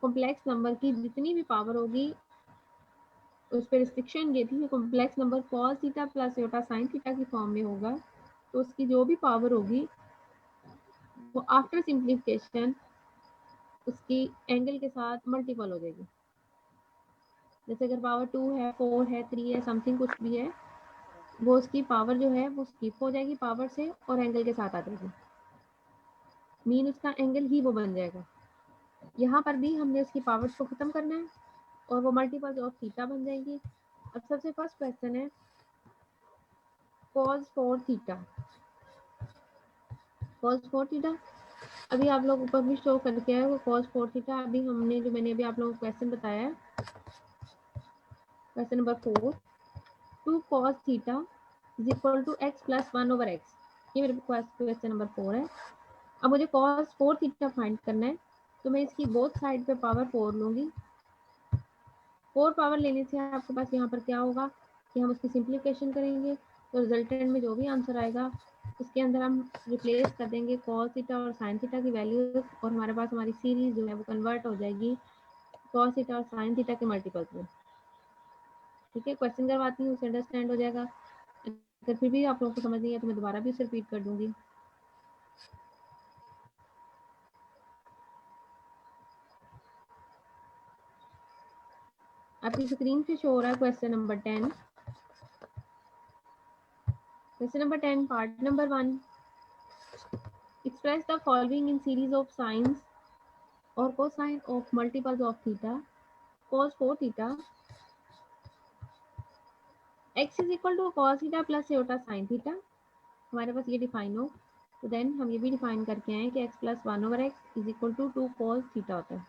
कॉम्प्लेक्स नंबर की जितनी भी पावर होगी उस पर रिस्ट्रिक्शन ये थी कि complex number cos theta plus Yotta sign theta की फॉर्म में होगा, तो उसकी जो भी पावर होगी वो आफ्टर सिंप्लीफिकेशन उसकी एंगल के साथ मल्टीपल हो जाएगी। जैसे अगर पावर 2 है, 4 है, 3 है, समथिंग कुछ भी है, वो उसकी पावर जो है वो स्किप हो जाएगी पावर से और एंगल के साथ आ जाएगी, मीन उसका एंगल ही वो बन जाएगा। यहाँ पर भी हमने उसकी पावर्स को खत्म करना है और वो मल्टीपल्स ऑफ थीटा बन जाएंगी। अब सबसे फर्स्ट क्वेश्चन है cos 4 थीटा। cos 4 थीटा अभी आप लोग ऊपर भी शो करके आए वो cos 4 थीटा। अभी हमने जो मैंने अभी आप लोगों को क्वेश्चन बताया है, question number 4, 2 cos theta is equal to x plus 1 over x। ये मेरे पास क्वेश्चन नंबर 4 है। अब मुझे cos 4 थीटा फाइंड करना है, तो मैं इसकी बोथ साइड पे पावर 4 लूंगी। 4 पावर लेने से आपके पास यहाँ पर क्या होगा कि हम उसकी सिंप्लीफिकेशन करेंगे, तो रिजल्टेंट में जो भी आंसर आएगा उसके अंदर हम रिप्लेस कर देंगे cos थीटा और sin थीटा की वैल्यूज, और हमारे पास हमारी सीरीज जो है वो कन्वर्ट हो जाएगी cos थीटा और sin थीटा के मल्टीपल्स में। ठीक है, क्वेश्चन करवाती हूँ, उसे अंडरस्टैंड हो जाएगा। अगर फिर भी आप लोगों को समझ नहीं है तो मैं दोबारा भी उसे रिपीट कर दूंगी। आपकी स्क्रीन पे शो हो रहा है question number 10। Question number 10 part number 1, express the following in series of sines or cosine of multiples of theta. Cos 4 theta x is equal to cos theta plus iota sin theta। हमारे पास ये डिफाइन हो तो देन हम ये भी डिफाइन करके आए कि x plus 1 over x is equal to 2 cos theta होता है।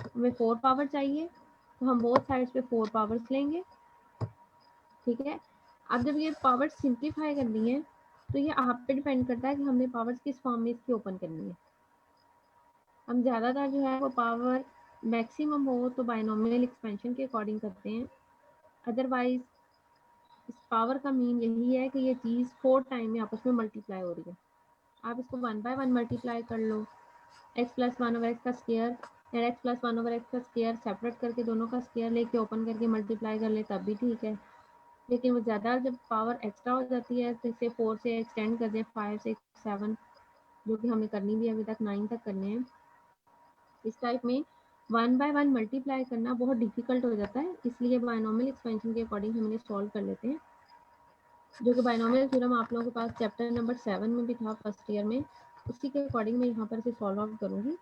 हमें 4 पावर चाहिए तो हम बोथ साइड्स पे 4 पावर्स लेंगे। ठीक है, अब जब ये पावर सिंप्लीफाई करनी है तो ये आप पे डिपेंड करता है कि हमने पावर्स किस फॉर्म में इसकी ओपन करनी है। हम ज़्यादातर जो है वो पावर मैक्सिमम हो तो बाइनोमियल एक्सपेंशन के अकॉर्डिंग करते हैं, अदरवाइज इस पावर का मीन यही है कि ये चीज़ 4 टाइम में आपस में मल्टीप्लाई हो रही है। आप इसको 1 बाय 1 मल्टीप्लाई कर लो, x प्लस 1 ओवर एक्स का स्क्वायर या x प्लस 1 ओवर एक्स का स्क्वायर सेपरेट करके दोनों का स्क्वायर लेके ओपन करके मल्टीप्लाई कर ले तब भी ठीक है। लेकिन वो ज़्यादा जब पावर एक्स्ट्रा हो जाती है तो इसे 4 से एक्सटेंड कर दें 5 6 7, जो कि हमें करनी भी अभी तक 9 तक करने हैं। इस टाइप में 1 बाय 1 मल्टीप्लाई करना बहुत डिफिकल्ट हो जाता है, इसलिए बाइनोमियल एक्सपेंशन के अकॉर्डिंग हम इन्हें सॉल्व कर लेते हैं, जो कि बाइनोमियल थ्योरम आप लोगों के पास चैप्टर नंबर 7 में भी था फर्स्ट ईयर में। उसी के अकॉर्डिंग मैं यहाँ पर इसे सॉल्व आउट करूँगी।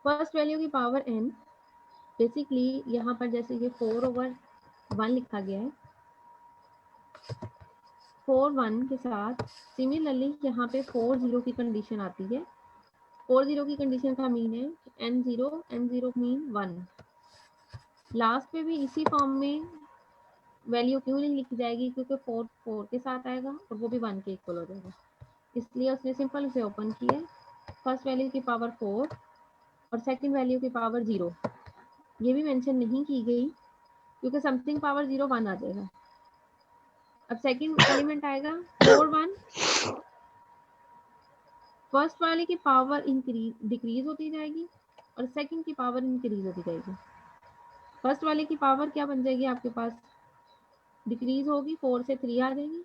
फर्स्ट वैल्यू की पावर n, बेसिकली यहाँ पर जैसे ये 4 ओवर 1 लिखा गया है, 4 1 के साथ सिमिलरली यहाँ पे 4 0 की कंडीशन आती है। 4 0 की कंडीशन का मीन है n0 मीन 1। लास्ट पे भी इसी फॉर्म में वैल्यू क्यों नहीं लिखी जाएगी, क्योंकि 4 4 के साथ आएगा और वो भी 1 के इक्वल हो जाएगा, इसलिए उसने सिंपल उसे ओपन किया। फर्स्ट वैल्यू की पावर 4 और सेकंड वैल्यू की पावर 0 ये भी मेंशन नहीं की गई क्योंकि समथिंग पावर 0 1 आ जाएगा। अब सेकंड एलिमेंट आएगा 4 1, फर्स्ट वाले की पावर डिक्रीज होती जाएगी और सेकंड की पावर इंक्रीज होती जाएगी। फर्स्ट वाले की पावर क्या बन जाएगी, आपके पास डिक्रीज होगी, 4 से 3 आ जाएगी,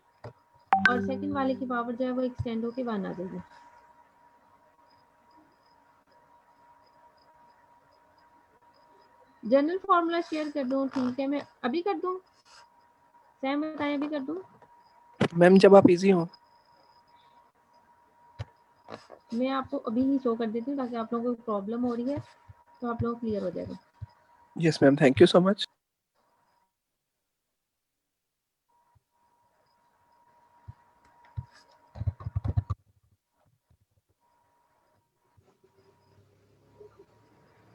और सेकंड वाले की पावर जो है वो एक्सटेंड होके 1 आ जाएगी। जनरल फॉर्मूला शेयर कर दूं, ठीक है, मैं अभी कर दूं, सैम बताएं अभी कर दूं? मैम जब आप इजी हो। मैं आपको अभी ही शो कर देती हूँ ताकि आप लोगों को प्रॉब्लम हो रही है तो आप लोग क्लियर हो जाएगा। Yes ma'am, thank you so much.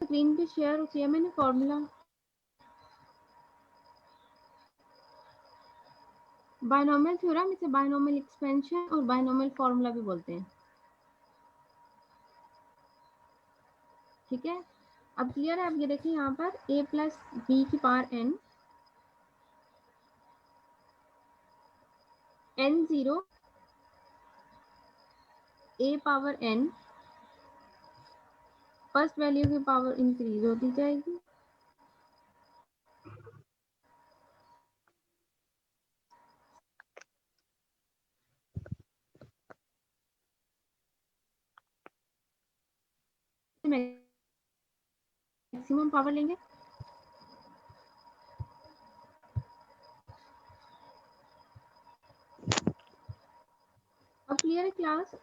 Screen पे शेयर किया मैंने फॉर्मूला। बायनोमियल थ्योरम, इसे बायनोमियल एक्सपेंशन और बायनोमियल फॉर्मूला भी बोलते हैं। ठीक है, अब क्लियर है। अब ये देखिए यहाँ पर a प्लस बी की power n 0 a power n, first value की पावर इंक्रीज होती जाएगी, मैक्सिमम पावर लेंगे। अब क्लियर है क्लास?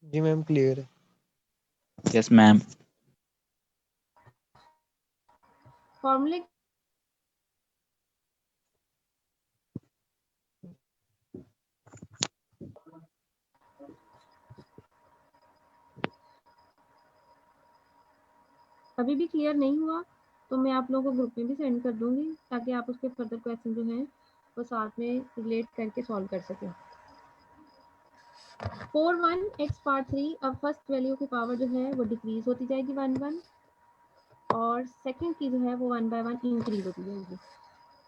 जी मैम क्लियर है। Yes ma'am. फॉर्मूले अभी भी क्लियर नहीं हुआ तो मैं आप लोगों को ग्रुप में भी सेंड कर दूंगी, ताकि आप उसके फर्दर क्वेश्चन जो हैं वो साथ में रिलेट करके सॉल्व कर सकें। 4 1 x पावर 3, अब फर्स्ट वैल्यू की पावर जो है वो डिक्रीज होती जाएगी 1 1, और सेकंड की जो है वो 1 बाय 1 इंक्रीज होती जाएगी।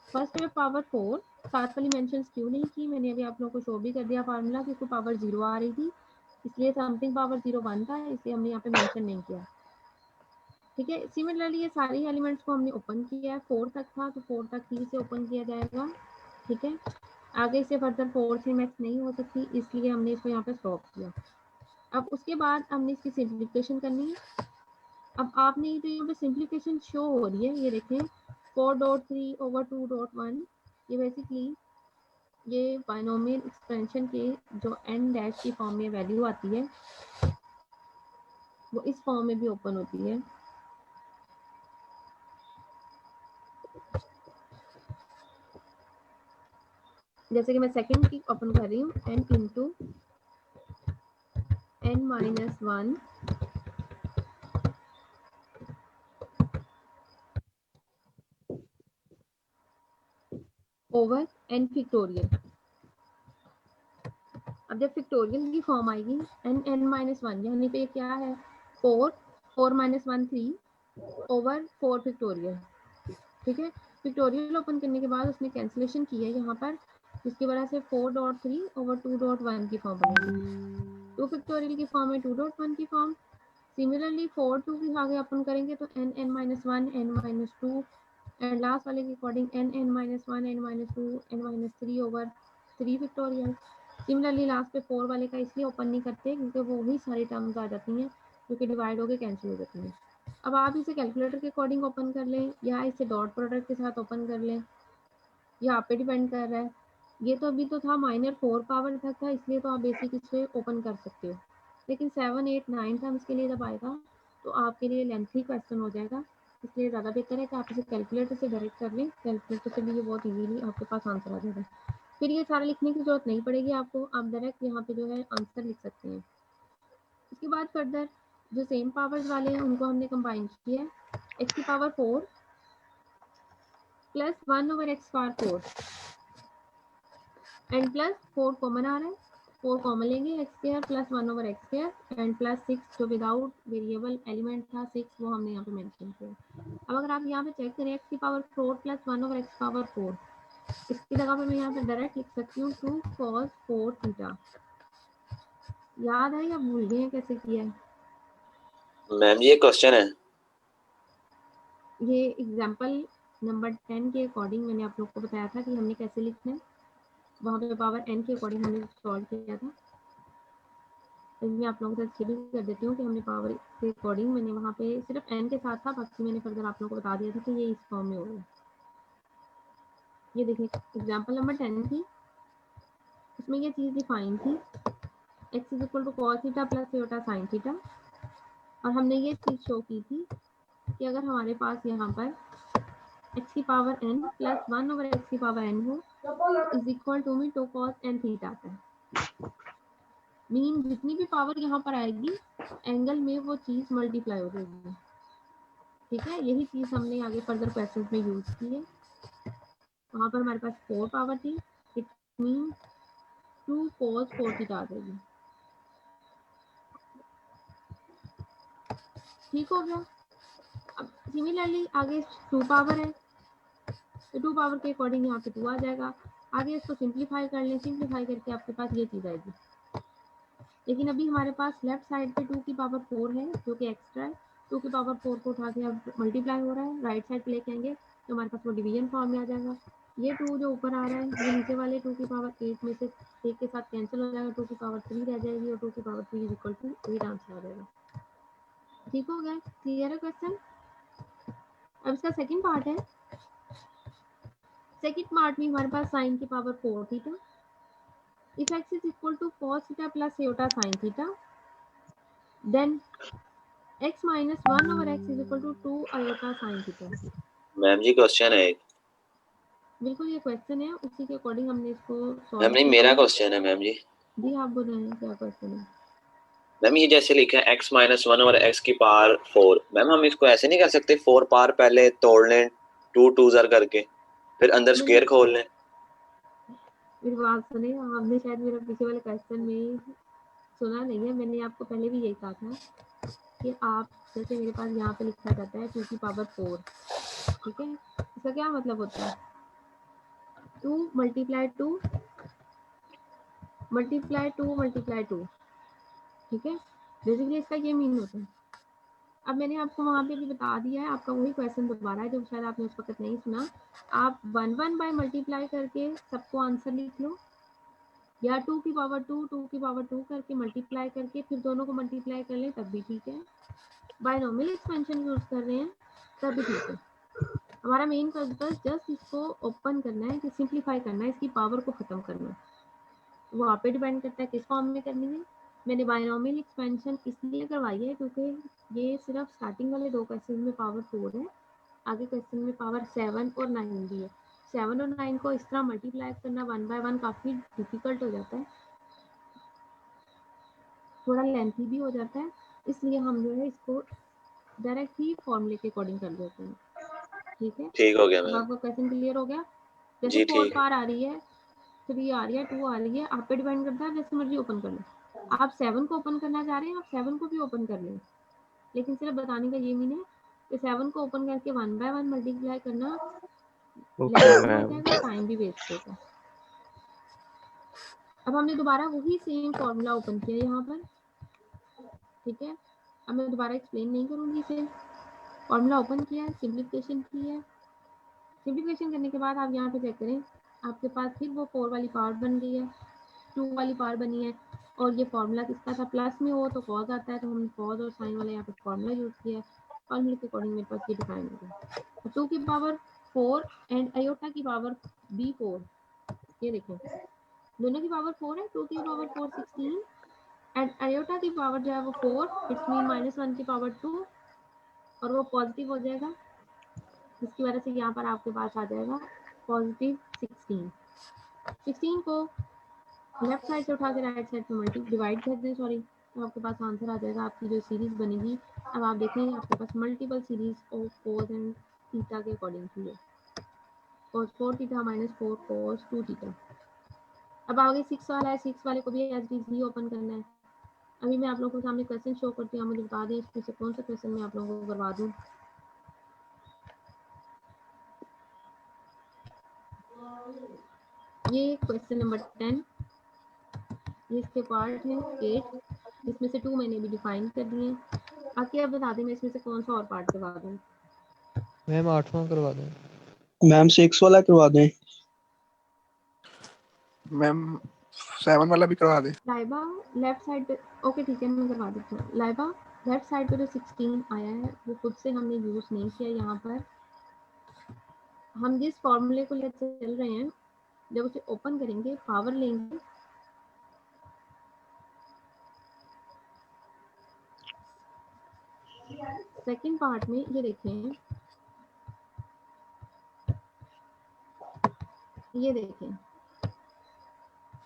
फर्स्ट में पावर 4, साथ वाली मेंशन क्यों नहीं की, मैंने अभी आप लोगों को शो भी कर दिया फार्मूला, क्योंकि पावर 0 आ रही थी, इसलिए समथिंग पावर 0 1 था, इसलिए हमने यहाँ पे मेंशन नहीं किया। ठीक है, सिमिलरली ये सारी एलिमेंट्स को हमने ओपन किया है, 4 तक था तो 4 तक ही से ओपन किया जाएगा। ठीक है, आगे से फर्दर 4 से मैच नहीं हो सकती, इसलिए हमने इसको यहाँ पे स्टॉप किया। अब उसके बाद हमने इसकी सिंप्लीफिकेशन करनी है। अब आपने जो यहाँ पे सिंप्लीफिकेशन शो हो रही है, ये देखें 4.3/2.1, ये बेसिकली ये बाइनोमियल एक्सपेंशन के जो n डैश की फॉर्म में वैल्यू आती है वो इस फॉर्म में भी ओपन होती है। जैसे कि मैं सेकंड की ओपन कर रही हूँ, n into n minus 1 over n factorial. अब जब फिक्टोरियल की फॉर्म आएगी n माइनस 1, यानी पे क्या है 4 माइनस 1 3 ओवर 4 फिक्टोरियल। ठीक है, फिक्टोरियल ओपन करने के बाद उसने कैंसिलेशन की है यहाँ पर, जिसकी वजह से 4.3/2.1 की फॉर्म बनेगी। 2 फिक्टोरियल की फॉर्म है 2.1 की फॉर्म। सिमिलरली 4 2 की आगे ओपन करेंगे तो n minus 1 n minus 2, and last वाले के according n minus 1 n minus 2 n minus 3 over 3 factorial. Similarly last पे 4 वाले का इसलिए ओपन नहीं करते क्योंकि वो वही सारी टर्म्स आ जाती हैं जो कि डिवाइड होकर कैंसिल हो जाती हैं। अब आप इसे कैलकुलेटर के अकॉर्डिंग ओपन कर लें या इसे डॉट प्रोडक्ट के साथ ओपन कर लें, ये आप पे डिपेंड कर रहा है। ये तो अभी तो था माइनर 4 पावर तक था, इसलिए तो आप बेसिक इसे ओपन कर सकते हो, लेकिन 7 8 9 टर्म्स के लिए जब आएगा तो आपके लिए लेंथी क्वेश्चन हो जाएगा, इसलिए ज़्यादा बेहतर है कि आप इसे कैलकुलेटर से डायरेक्ट कर लें। कैलकुलेटर से भी ये बहुत ईजीली आपके पास आंसर आ जाएगा, फिर ये सारा लिखने की जरूरत नहीं पड़ेगी आपको, आप डायरेक्ट यहाँ पे जो है आंसर लिख सकते हैं। उसके बाद फर्दर जो सेम पावर्स वाले हैं उनको हमने कंबाइन किया है, x की power 4 plus 1 over x power 4 and plus 4 common आ रहा है, 4 कॉमन लेंगे x square plus 1 over x square and plus 6 जो विदाउट वेरिएबल एलिमेंट था 6 वो हमने यहाँ पे मेंशन किया। अब अगर आप यहाँ पे चेक करें x की power 4 plus 1 over x power 4, इसकी जगह पे मैं यहाँ पे डायरेक्ट लिख सकती हूँ 2 cos 4 थीटा। याद है या भूल गए हैं कैसे किया है? मैम ये क्वेश्चन है। ये एग्जाम्पल नंबर 10 के अकॉर्डिंग मैंने आप लोग को बताया था कि हमने कैसे लिखना है, वहाँ पे पावर n के अकॉर्डिंग हमने सॉल्व किया था। तो मैं आप लोगों के साथ शेयर कर देती हूँ कि हमने पावर के अकॉर्डिंग मैंने वहाँ पे सिर्फ n के साथ था, बाकी मैंने फर्दर आप लोगों को बता दिया था कि ये इस फॉर्म में होगा। ये देखिए एग्जाम्पल नंबर 10 थी, उसमें ये चीज़ डिफाइन थी x is equal to cos theta plus iota sine theta, और हमने ये चीज़ शो की थी कि अगर हमारे पास यहाँ पर x की power n plus 1 over x की पावर n हो इज इक्वल टू में 2 cos n थीटा आता है। मीन जितनी भी पावर यहाँ पर आएगी एंगल में वो चीज़ मल्टीप्लाई हो जाएगी। ठीक है, यही चीज़ हमने आगे फर्दर क्वेश्चन में यूज की है। वहाँ पर हमारे पास 4 पावर थी, इट मीन 2 cos 4 थीटा आ जाएगी। ठीक हो गया। अब सिमिलरली आगे 2 पावर है, तो 2 पावर के अकॉर्डिंग यहाँ पे 2 आ जाएगा। आगे इसको सिंप्लीफाई कर लें, सिंप्लीफाई करके आपके पास ये चीज़ आएगी। लेकिन अभी हमारे पास लेफ्ट साइड पे 2 की पावर 4 है जो कि एक्स्ट्रा है। 2 की पावर 4 को उठा के अब मल्टीप्लाई हो रहा है, राइट साइड पे लेके आएंगे तो हमारे पास वो डिवीजन फॉर्म में आ जाएगा। ये 2 जो ऊपर आ रहा है ये नीचे वाले 2 की पावर 8 में से 1 के साथ कैंसिल हो जाएगा, 2 की पावर 3 रह जाएगी और 2 की power 3 is equal to 8 answer आ जाएगा। ठीक हो गया, क्लियर है क्वेश्चन। अब इसका सेकंड पार्ट है। सेकंड पार्ट में हमारे पास साइन की power 4 theta, if x is equal to cos theta plus iota sin theta, then x minus 1 over x is equal to 2 iota sin theta। Ma'am ji question है एक। बिल्कुल ये क्वेश्चन है, उसी के अकॉर्डिंग हमने इसको मैम सॉल्व नहीं, मेरा क्वेश्चन है मैम जी। जी आप बोलें क्या क्वेश्चन है। मैम ये जैसे लिखा है x माइनस 1 और x की पावर 4, मैम हम इसको ऐसे नहीं कर सकते 4 पावर पहले तोड़ लें 2 2 ज़र करके, फिर अंदर स्क्वायर खोल लें। मेरी बात सुने, आपने शायद मेरा पीछे वाले क्वेश्चन में सुना नहीं है। मैंने आपको पहले भी यही कहा था कि आप जैसे मेरे पास यहाँ पे लिखा जाता है 2 की पावर 4, ठीक है, इसका क्या मतलब होता है 2 मल्टीप्लाई 2 मल्टीप्लाई 2 मल्टीप्लाई 2, ठीक है, बेसिकली इसका ये मीन होता है। अब मैंने आपको वहाँ पे भी बता दिया है, आपका वही क्वेश्चन दोबारा है जो शायद आपने उस वक्त नहीं सुना। आप 1 1 बाय मल्टीप्लाई करके सबको आंसर लिख लो, या 2 की पावर 2 2 की पावर 2 करके मल्टीप्लाई करके फिर दोनों को मल्टीप्लाई कर लें तब भी ठीक है। बायनोमियल एक्सपेंशन यूज कर रहे हैं तब भी ठीक है। हमारा मेन पर्पस जस्ट इसको ओपन करना है, कि सिंप्लीफाई करना है, इसकी पावर को खत्म करना है। वो आप पे डिपेंड करता है किस फॉर्म में करनी है। मैंने बायनोमियल एक्सपेंशन इसलिए करवाई है क्योंकि ये सिर्फ स्टार्टिंग वाले 2 क्वेश्चन में पावर 4 है, आगे क्वेश्चन में पावर 7 और 9 भी है। 7 और 9 को इस तरह मल्टीप्लाई करना 1 बाय 1 काफ़ी डिफिकल्ट हो जाता है, थोड़ा लेंथी भी हो जाता है, इसलिए हम जो है इसको डायरेक्ट ही फॉर्मूले के अकॉर्डिंग कर देते हैं। ठीक है, ठीक हो गया अब मैम आपका क्वेश्चन क्लियर हो गया। जैसे जी। 4 ठीक पार आ रही है, 3 आ रही है, 2 आ रही है, आप पे डिपेंड करता है, जैसे मर्जी ओपन कर लो। आप 7 को ओपन करना चाह रहे हैं, आप 7 को भी ओपन कर लें, लेकिन सिर्फ बताने का ये मीन है कि 7 को ओपन करके 1 बाय 1 मल्टीप्लाई करना लेंथी हो जाएगा, टाइम भी वेस्ट होगा। अब हमने दोबारा वही सेम फॉर्मूला ओपन किया यहाँ पर, ठीक है। अब मैं दोबारा एक्सप्लेन नहीं करूँगी इसे, फॉर्मूला ओपन किया है, सिंप्लीफिकेशन की है। सिंप्लीफिकेशन करने के बाद आप यहाँ पे चेक करें, आपके पास फिर वो 4 वाली पावर बन गई है, 2 वाली पावर बनी है, और ये फार्मूला किसका था, प्लस में हो तो कॉज आता है, तो हमने कॉज और साइन वाला यहाँ पे फार्मूला यूज किया है। फार्मूले के अकॉर्डिंग मेरे पास ये डिफाइन हो गया। 2 की पावर 4 एंड आयोटा की पावर भी 4, ये देखें दोनों की पावर 4 है। 2 की पावर 4 16 एंड आयोटा की पावर जो है वो 4, इट्स मीन -1 की पावर 2, और वो पॉजिटिव हो जाएगा, जिसकी वजह से यहाँ पर आपके पास आ जाएगा पॉजिटिव 16 को लेफ्ट साइड से उठा के राइट साइड पे मल्टी डिवाइड कर दें, सॉरी, तो आपके पास आंसर आ जाएगा। आपकी जो सीरीज बनेगी, अब आप देखेंगे आपके पास multiple series of cos and theta के अकॉर्डिंग थी, cos 4 theta minus 4 cos 2 theta. अब आगे 6 वाला है, 6 वाले को भी एज इट इज ओपन करना है। अभी मैं आप लोगों के सामने क्वेश्चन शो करती हूँ, मुझे बता दें इसमें से कौन सा क्वेश्चन मैं आप लोगों को करवा दूँ। ये क्वेश्चन नंबर 10, इसके पार्ट है 8, इसमें से 2 मैंने भी डिफाइन कर दिए। बाकी आप बता दें मैं इसमें से कौन सा और पार्ट करवा दूँ। मैम 8वां करवा दें। मैम 6 वाला करवा दें। मैम 7 वाला भी करवा दे। लाइबा लेफ्ट साइड पे, ओके ठीक है मैं करवा देती हूँ। लाइबा लेफ्ट साइड पे जो 16 आया है वो खुद से हमने यूज नहीं किया। यहाँ पर हम जिस फॉर्मूले को लेकर चल रहे हैं, जब उसे ओपन करेंगे पावर लेंगे, सेकंड पार्ट में ये देखें, ये देखें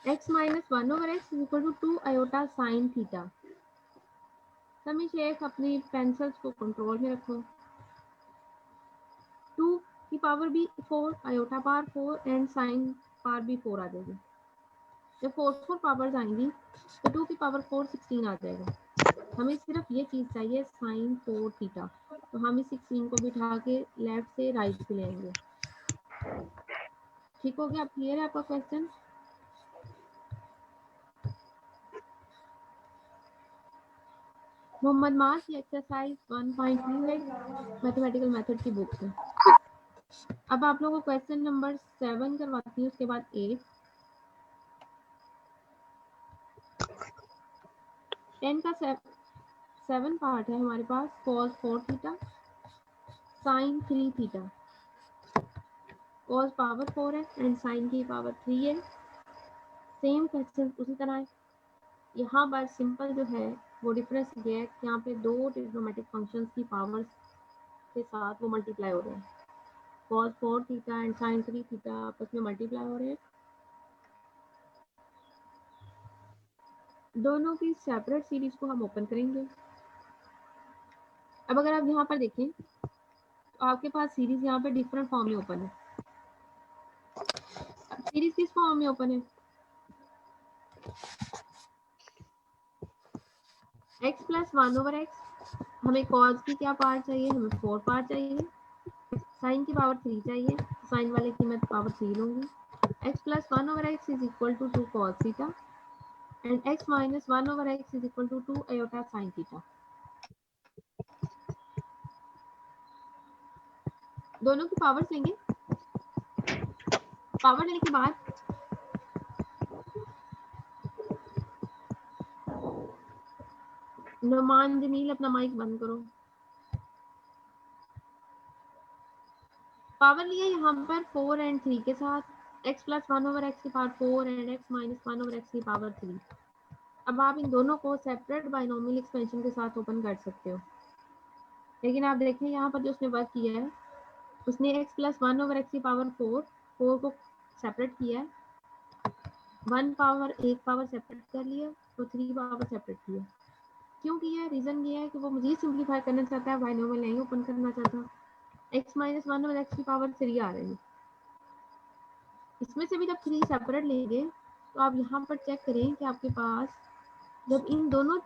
x minus 1 over x is equal to 2 iota sine theta. Sami Sheikh अपनी पेंसिल्स को कंट्रोल में रखो। 2 की पावर भी 4, iota power 4 and sine power भी 4 आ जाएगी। जब 4 पावर्स आएंगी तो 2 की पावर 4 16 आ जाएगा। हमें सिर्फ ये चीज चाहिए साइन 4 थीटा, तो हम इस 16 को बिठा के लेफ्ट से राइट पे लेंगे। ठीक हो गया? क्लियर है आपका क्वेश्चन? मोहम्मद मास की एक्सरसाइज 1.3 है, मैथमेटिकल मेथड की बुक है। अब आप लोगों को क्वेश्चन नंबर 7 करवाती हूँ, उसके बाद 8। 10 का 7 पार्ट है हमारे पास। cos 4 theta, sin 3 theta, cos power 4 है एंड sin की पावर 3 है। सेम क्वेश्चन उसी तरह है। यहाँ पर सिंपल जो है वो डिफरेंस ये है कि यहाँ पे दो ट्रिग्नोमेट्रिक फंक्शंस की पावर्स के साथ वो मल्टीप्लाई हो रहे हैं। cos 4 theta and sin 3 theta आपस में मल्टीप्लाई हो रहे हैं। दोनों की सेपरेट सीरीज को हम ओपन करेंगे। अब अगर आप यहाँ पर देखें तो आपके पास सीरीज यहाँ पे डिफरेंट फॉर्म में ओपन है। सीरीज किस फॉर्म में ओपन है? x प्लस 1/x, हमें cos की क्या पार्ट चाहिए? हमें 4 पार्ट चाहिए। sin की पावर 3 चाहिए, sin वाले की मैं पावर 3 लूंगी। x plus 1/x is equal to 2 cos theta and x minus 1/x is equal to 2 iota sin theta. दोनों की पावर्स लेंगे। पावर लेने के बाद नुमान जमील अपना माइक बंद करो। पावर लिया यहाँ पर 4 एंड 3 के साथ, x प्लस 1/x की power 4 and x minus 1/x की पावर 3। अब आप इन दोनों को सेपरेट बाइनोमियल एक्सपेंशन के साथ ओपन कर सकते हो। लेकिन आप देखें यहाँ पर जो उसने वर्क किया है, उसने x प्लस 1/x की पावर 4 को सेपरेट किया है, 1 पावर सेपरेट कर लिया तो 3 पावर सेपरेट किया। क्यों किया? रीजन ये है कि वो मजीद सिंप्लीफाई करना चाहता है, बाइनोमियल नहीं ओपन करना चाहता। x माइनस 1/x की पावर 3 आ रही है। इसमें से भी जब 3 सेपरेट लेंगे तो आप यहाँ पर चेक करें कि आपके पास जब इन दोनों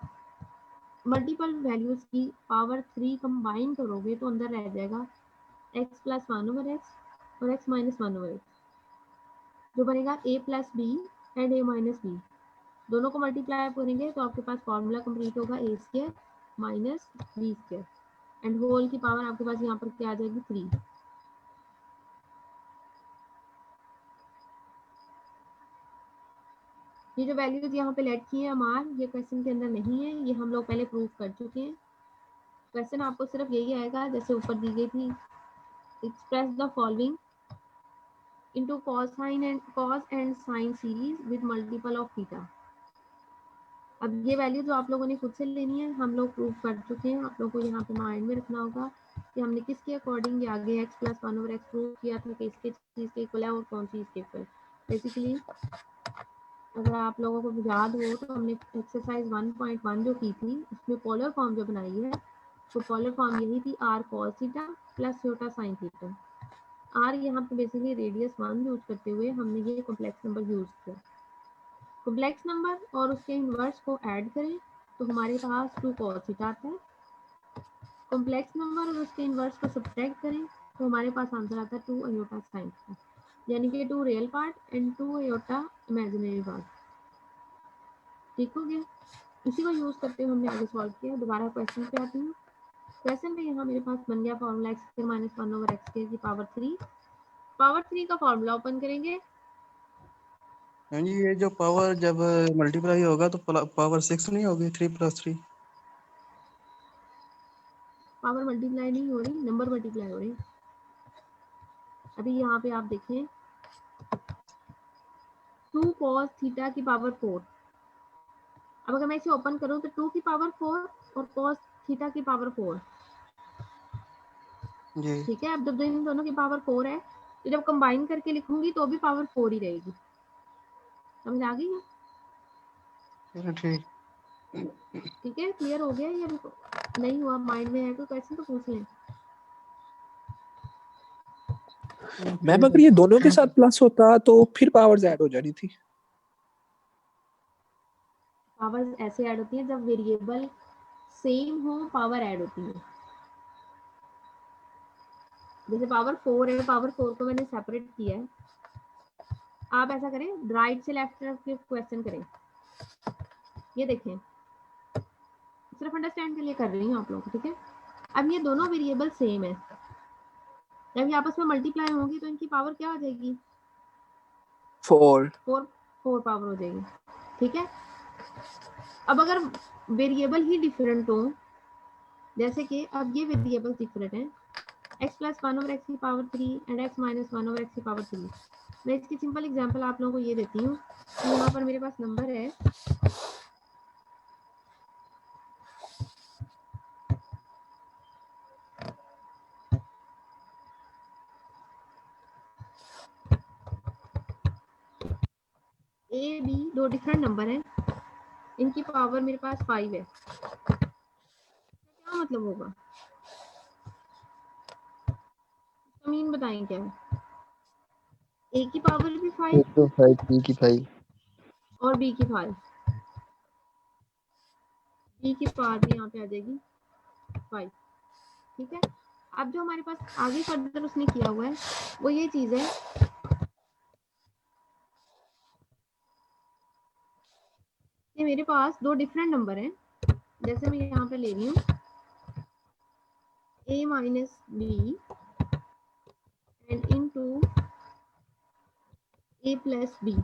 मल्टीपल वैल्यूज की पावर 3 कंबाइन करोगे तो अंदर रह जाएगा x प्लस 1/x और x माइनस 1/x, जो बनेगा a plus b and a minus b. दोनों को मल्टीप्लाई करेंगे तो आपके पास फॉर्मूला कंप्लीट होगा a² minus b² and whole की पावर आपके पास यहाँ पर क्या आ जाएगी? 3। ये जो वैल्यूज यहाँ पे लेट की है अमार, ये क्वेश्चन के अंदर नहीं है, ये हम लोग पहले प्रूव कर चुके हैं। क्वेश्चन आपको सिर्फ यही आएगा जैसे ऊपर दी गई थी, express the following into cos and sin series with multiple of theta. अब ये वैल्यू जो आप लोगों ने खुद से लेनी है हम लोग प्रूव कर चुके हैं। आप लोगों को यहाँ पे माइंड में रखना होगा कि हमने किसके अकॉर्डिंग ये आगे x प्लस 1/x प्रूव किया था कि इसके चीज़ के इक्वल है और कौन सी इसके इक्वल। बेसिकली अगर आप लोगों को याद हो तो हमने एक्सरसाइज 1.1 जो की थी उसमें पोलर फॉर्म जो बनाई है तो पोलर फॉर्म यही थी r cos theta plus iota sin theta. r यहाँ पे बेसिकली रेडियस 1 यूज करते हुए हमने ये कॉम्प्लेक्स नंबर यूज किया। कॉम्प्लेक्स नंबर और उसके इनवर्स को ऐड करें तो हमारे पास 2 cos थीटा आता है। कॉम्प्लेक्स नंबर और उसके इनवर्स को सब्ट्रैक्ट करें तो हमारे पास आंसर आता है 2 आयोटा sin थीटा, यानी कि 2 real part and 2 iota imaginary part. ठीक हो गया? इसी को यूज करते हुए हमने आगे सॉल्व किया। दोबारा क्वेश्चन पे आती हूँ। क्वेश्चन में यहाँ मेरे पास बन गया फॉर्मूला x² माइनस 1/x² की पावर 3। पावर 3 का फॉर्मूला ओपन करेंगे। हाँ जी, ये जो पावर जब मल्टीप्लाई होगा तो पावर 6 नहीं होगी? 3 + 3। पावर मल्टीप्लाई नहीं हो रही, नंबर मल्टीप्लाई हो रही। अभी यहाँ पे आप देखें 2 cos थीटा की पावर 4। अब अगर मैं इसे ओपन करूं तो 2 की पावर 4 और cos थीटा की पावर 4। जी ठीक है, अब जब इन दोनों की पावर 4 है तो जब कंबाइन करके लिखूंगी तो भी पावर 4 ही रहेगी। समझ आ गई है? चलो ठीक। ठीक है, क्लियर हो गया? ये नहीं हुआ माइंड में है कोई क्वेश्चन तो पूछ लें। मैम अगर ये दोनों के साथ प्लस होता तो फिर पावर्स ऐड हो जानी थी। पावर्स ऐसे ऐड होती है जब वेरिएबल सेम हो पावर ऐड होती है। जैसे पावर 4 है, पावर 4 को मैंने सेपरेट किया है। आप ऐसा करें, राइट से लेफ्ट तरफ के क्वेश्चन करें। ये देखें, सिर्फ अंडरस्टैंड के लिए कर रही हूँ आप लोगों को, ठीक है। अब ये दोनों वेरिएबल सेम है, जब ये आपस में मल्टीप्लाई होंगी तो इनकी पावर क्या हो जाएगी? 4। 4 पावर हो जाएगी, ठीक है। अब अगर वेरिएबल ही डिफरेंट हो, जैसे कि अब ये वेरिएबल डिफरेंट है, x प्लस 1 ओवर एक्स की power 3 and x minus 1 over x की पावर 3। मैं इसकी सिंपल एग्जांपल आप लोगों को ये देती हूँ कि यहाँ पर मेरे पास नंबर है a b, दो डिफरेंट नंबर हैं, इनकी पावर मेरे पास 5 है। क्या मतलब होगा? मीन बताएं क्या है? a की पावर भी 5 तो 5 b की 5 और b की 5, b की पावर भी यहाँ पे आ जाएगी 5, ठीक है। अब जो हमारे पास आगे फर्दर उसने किया हुआ है वो ये चीज है कि मेरे पास दो डिफरेंट नंबर हैं। जैसे मैं यहाँ पे ले रही हूँ a minus b and into a plus b.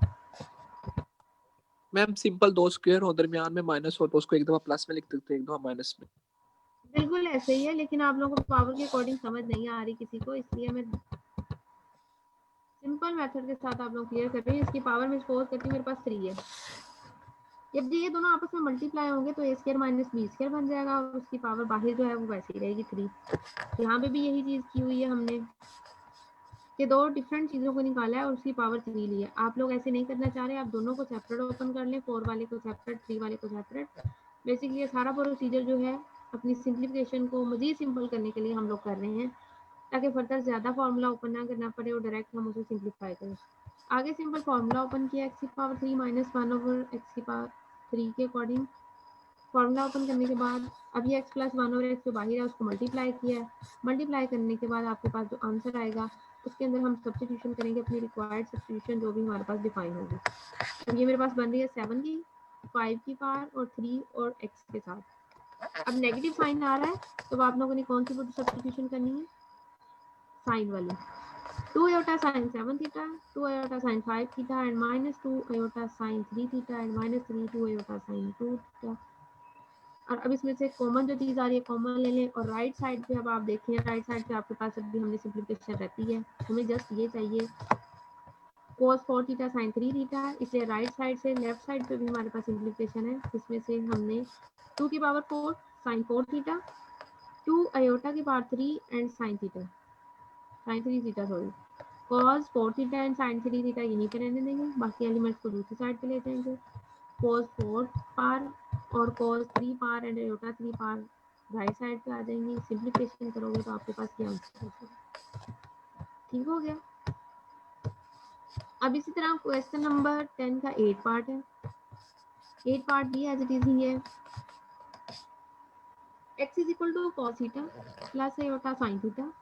Ma'am simple दो स्क्वायर हो, दरमियान में माइनस हो तो उसको एक दफा प्लस में लिख देते हैं, एक दफा माइनस में। बिल्कुल ऐसे ही है, लेकिन आप लोगों को पावर के अकॉर्डिंग समझ नहीं आ रही किसी को, इसलिए मैं सिंपल मेथड के साथ आप लोग क्लियर कर रही हूँ। इसकी पावर में सपोज करती हूँ मेरे पास 3 है। जब ये दोनों आपस में मल्टीप्लाई होंगे तो a square minus b square बन जाएगा और उसकी पावर बाहर जो है वो वैसे ही रहेगी 3। यहाँ पे भी यही चीज की हुई है हमने कि दो डिफरेंट चीजों को निकाला है और उसकी पावर 3 ली है। आप लोग ऐसे नहीं करना चाह रहे, आप दोनों को सेपरेट ओपन कर लें, 4 वाले को सेपरेट, 3 वाले को सेपरेट। बेसिकली ये सारा प्रोसीजर जो है अपनी सिंप्लीफिकेशन को मजीद सिंपल करने के लिए हम लोग कर रहे हैं, ताकि फर्दर ज्यादा फार्मूला ओपन ना करना पड़े और डायरेक्ट हम उसे सिंप्लीफाई करें। आगे सिंपल फार्मूला ओपन किया x की पावर 3 माइनस 1 ओवर x की पावर 3 के अकॉर्डिंग। फार्मूला ओपन करने के बाद अब ये x प्लस 1 ओवर x जो बाहर है उसको मल्टीप्लाई किया है। मल्टीप्लाई करने के बाद आपके पास जो आंसर आएगा उसके अंदर हम सब्स्टिट्यूशन करेंगे, अपनी रिक्वायर्ड सब्स्टिट्यूशन जो भी हमारे पास डिफाइन होगी। अब ये मेरे पास बन रही है 7 की, 5 की पावर और 3 और x के साथ। अब नेगेटिव साइन आ रहा है तो आप लोगों ने कौन सी सब्स्टिट्यूशन करनी है? साइन वाली। 2 iota sin 7 theta, 2 iota sin 5 theta and minus 2 iota sin 3 theta and minus 2 iota sin 2 theta। और अब इसमें से कॉमन जो चीज आ रही है कॉमन ले लें और राइट साइड पे अब आप देखें, राइट साइड पे आपके पास अभी हमने सिंप्लीफिकेशन रहती है, हमें जस्ट ये चाहिए cos 4 theta sin 3 theta, इसलिए राइट साइड से लेफ्ट साइड पे भी हमारे पास सिंप्लीफिकेशन है। इसमें से हमने 2 की पावर 4 sin 4 theta, 2 iota की power 3 and sin theta, sin 3 theta sorry, cos 4 theta and sin 3 theta यहीं पे रहने देंगे, बाकी एलिमेंट्स को दूसरी साइड पे ले जाएंगे। cos 4 पार और cos 3 पार एंड iota 3 पार राइट साइड पे आ जाएंगी। सिंप्लीफिकेशन करोगे तो आपके पास ये आंसर है। ठीक हो गया। अब इसी तरह क्वेश्चन नंबर 10 का 8 पार्ट है। 8 पार्ट भी एज इट इज ही है। x is equal to cos theta plus iota sin theta.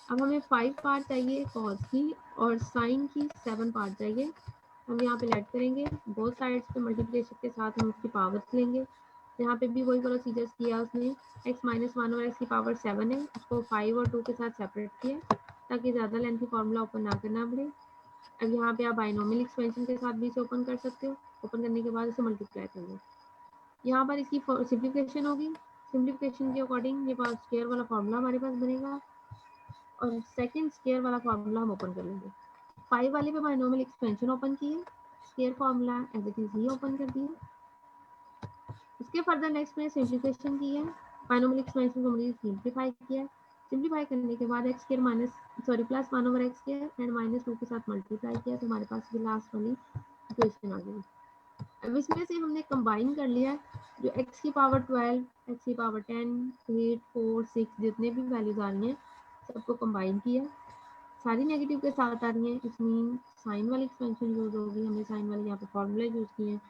अब हमें 5 पार्ट चाहिए cos की और sin की 7 पार्ट चाहिए। हम यहाँ पे लेट करेंगे, बोथ साइड्स पे मल्टीप्लिकेशन के साथ हम उसकी पावर्स लेंगे। यहाँ पे भी वही प्रोसीजर्स किया उसने, x माइनस 1 और x की पावर 7 है, उसको 5 और 2 के साथ सेपरेट किया ताकि ज़्यादा लेंथी फार्मूला ओपन ना करना पड़े। अब यहाँ पे आप बाइनोमियल एक्सपेंशन के साथ भी इसे ओपन कर सकते हो, ओपन करने के बाद इसे मल्टीप्लाई कर लो। यहाँ पर इसकी सिंप्लीफिकेशन होगी, सिंप्लीफिकेशन के अकॉर्डिंग ये पास स्क्वायर वाला फार्मूला हमारे पास बनेगा और सेकंड स्क्वायर वाला फार्मूला हम ओपन कर लेंगे। 5 वाले पे बाइनोमियल एक्सपेंशन ओपन किए, square formula as it is ही ओपन कर दिया। उसके फर्दर नेक्स्ट में सिंप्लीफिकेशन की है, बाइनोमियल एक्सपेंशन को हमने सिंप्लीफाई किया। सिंप्लीफाई करने के बाद x square minus sorry plus 1 over x square and minus 2 के साथ मल्टीप्लाई किया तो हमारे पास ये लास्ट वाली इक्वेशन आ गई। अब इसमें से हमने कंबाइन कर लिया जो x की पावर 12, x की पावर 10, 8, 4, 6 जितने भी वैल्यूज आ रही हैं सबको कंबाइन किया, सारी नेगेटिव के साथ आ रही हैं। इसमें साइन वाली एक्सपेंशन यूज होगी, हमने साइन वाले यहाँ पे फार्मूला यूज किए हैं।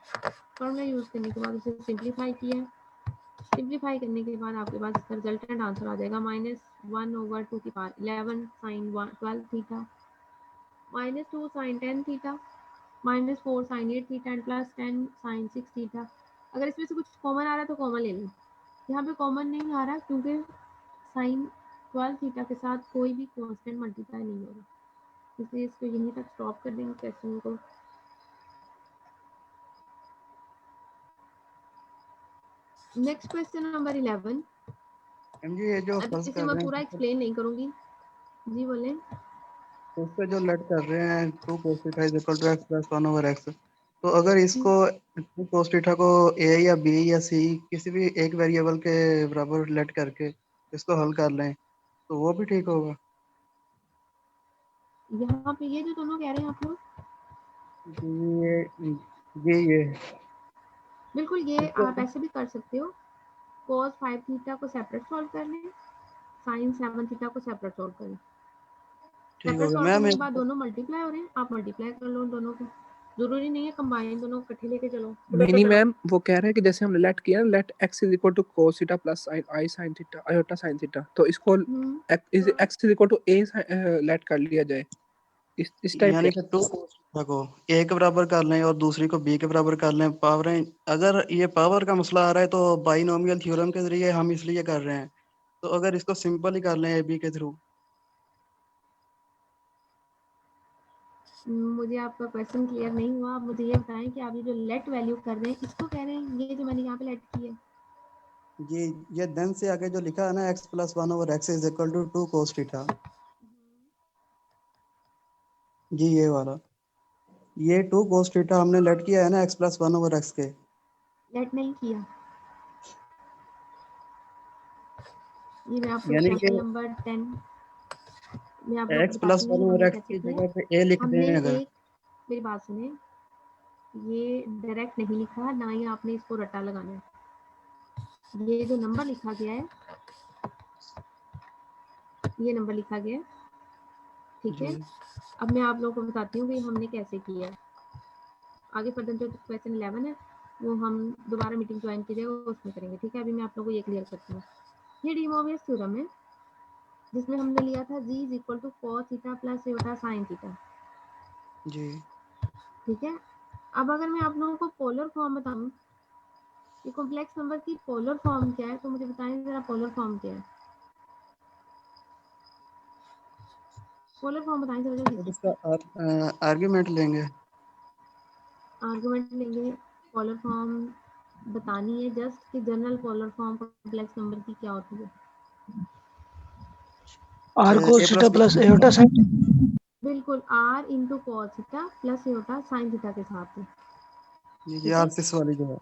फार्मूला यूज करने के बाद उसे सिंप्लीफाई किया, सिंप्लीफाई करने के बाद आपके पास इसका रिजल्टेंट आंसर आ जाएगा -1/2 की power 11 sin 12 theta, -2 sin 10 theta, -4 sin 8 theta and +10 sin 6 theta. अगर इसमें से कुछ कॉमन आ रहा है तो कॉमन ले लो। यहाँ पे कॉमन नहीं आ रहा क्योंकि sin 12 थीटा के साथ कोई भी कांस्टेंट मल्टीप्लाई नहीं होगा, इसलिए इसको यहीं तक स्टॉप कर देंगे क्वेश्चन को। Next question number 11। मैम जी ये जो अब फर्स्ट इसे कर मैं रहे पूरा हैं एक्सप्लेन नहीं करूंगी। जी बोले। तो उस पे जो लेट कर रहे हैं 2 cos theta is equal to x plus 1/x, तो अगर इसको 2 cos थीटा को a या b या c किसी भी एक वेरिएबल के बराबर लेट करके इसको हल कर लें तो वो भी ठीक होगा। यहाँ पे ये जो दोनों कह रहे हैं आप लोग, ये बिल्कुल ये इसको आप ऐसे भी कर सकते हो। cos 5 थीटा को सेपरेट सॉल्व कर लें, sin 7 थीटा को सेपरेट सॉल्व कर लें। ठीक सेपरेट हो गया सॉल्व करने के मैम। बाद दोनों मल्टीप्लाई हो रहे हैं, आप मल्टीप्लाई कर लो दोनों को, जरूरी नहीं है कंबाइन दोनों इकट्ठे लेके चलो। नहीं मैम, वो कह रहे हैं कि जैसे हमने लेट किया ना, let x is equal to cos theta plus i sin theta iota sin theta, तो इसको x is equal to a let कर लिया जाए इस टाइप यानी के। कि 2 cos थीटा को a के बराबर कर लें और दूसरी को b के बराबर कर लें। पावरें अगर ये पावर का मसला आ रहा है तो बाइनोमियल थ्योरम के जरिए हम इसलिए कर रहे हैं, तो अगर इसको सिंपल ही कर लें ए बी के थ्रू। मुझे आपका क्वेश्चन क्लियर नहीं हुआ। आप मुझे ये बताएं कि आप ये जो लेट वैल्यू कर रहे हैं इसको कह रहे हैं, ये जो मैंने यहाँ पे लेट की है ये देन से आगे जो लिखा है ना x plus 1/x is equal to 2 cos theta, जी ये वाला, ये 2 cos थीटा हमने लेट किया है ना x प्लस 1/x के। लेट नहीं किया। ये मैं आपको यानी कि एग्जांपल नंबर 10 मैं आप लोग को x बताती प्लस हूँ कि हमने 1/x कैसे की किया। जगह पे a लिख हमने दें अगर। एक, मेरी बात सुने, ये डायरेक्ट नहीं लिखा, ना ही आपने इसको रट्टा लगाना है। ये जो नंबर लिखा गया है, ये नंबर लिखा गया है, ठीक है। अब मैं आप लोगों को बताती हूँ कि हमने कैसे किया है। आगे फर्दर जो क्वेश्चन 11 है वो हम दोबारा मीटिंग ज्वाइन कीजिएगा उसमें करेंगे, ठीक है। अभी मैं आप लोगों को ये क्लियर करती हूँ। ये डी मोवियस थ्योरम है जिसमें हमने लिया था g is equal to cos theta plus iota sin theta, जी ठीक है। अब अगर मैं आप लोगों को पोलर फॉर्म बताऊं, ये कॉम्प्लेक्स नंबर की पोलर फॉर्म क्या है, तो मुझे बताएं जरा पोलर फॉर्म क्या है। पोलर फॉर्म बताएं जरा जल्दी अब से। इसका आर्गुमेंट लेंगे। आर्गुमेंट लेंगे, पोलर फॉर्म बतानी है जस्ट कि general polar form complex number की क्या होती है। r a cos theta plus plus iota sin। बिल्कुल r into cos theta plus iota sin theta के साथ है, जी ठीक है। r6 वाली जो है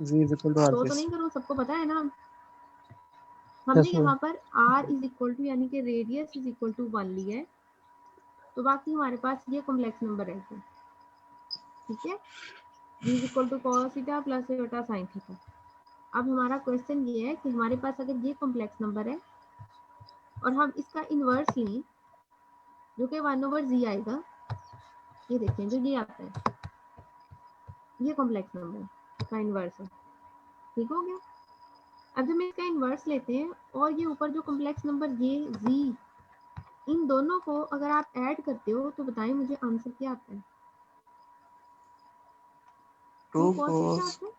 z इज इक्वल टू तो r6। नहीं करूँ, सबको पता है ना। हमने यहाँ पर r इज इक्वल टू यानी कि रेडियस इज इक्वल टू 1 लिया है, तो बाकी हमारे पास ये कॉम्प्लेक्स नंबर है, ठीक है। g is equal to cos theta plus iota sin theta. अब हमारा क्वेश्चन ये है कि हमारे पास अगर ये कॉम्प्लेक्स नंबर है और हम इसका इन्वर्स लें जो कि 1/z आएगा, ये देखें जो ये आता है, ये कॉम्प्लेक्स नंबर का इन्वर्स है, ठीक हो गया। अब जब मैं इसका इन्वर्स लेते हैं और ये ऊपर जो कॉम्प्लेक्स नंबर ये z, इन दोनों को अगर आप ऐड करते हो तो बताएं मुझे आंसर क्या आता है। 2 cos थीटा आता है,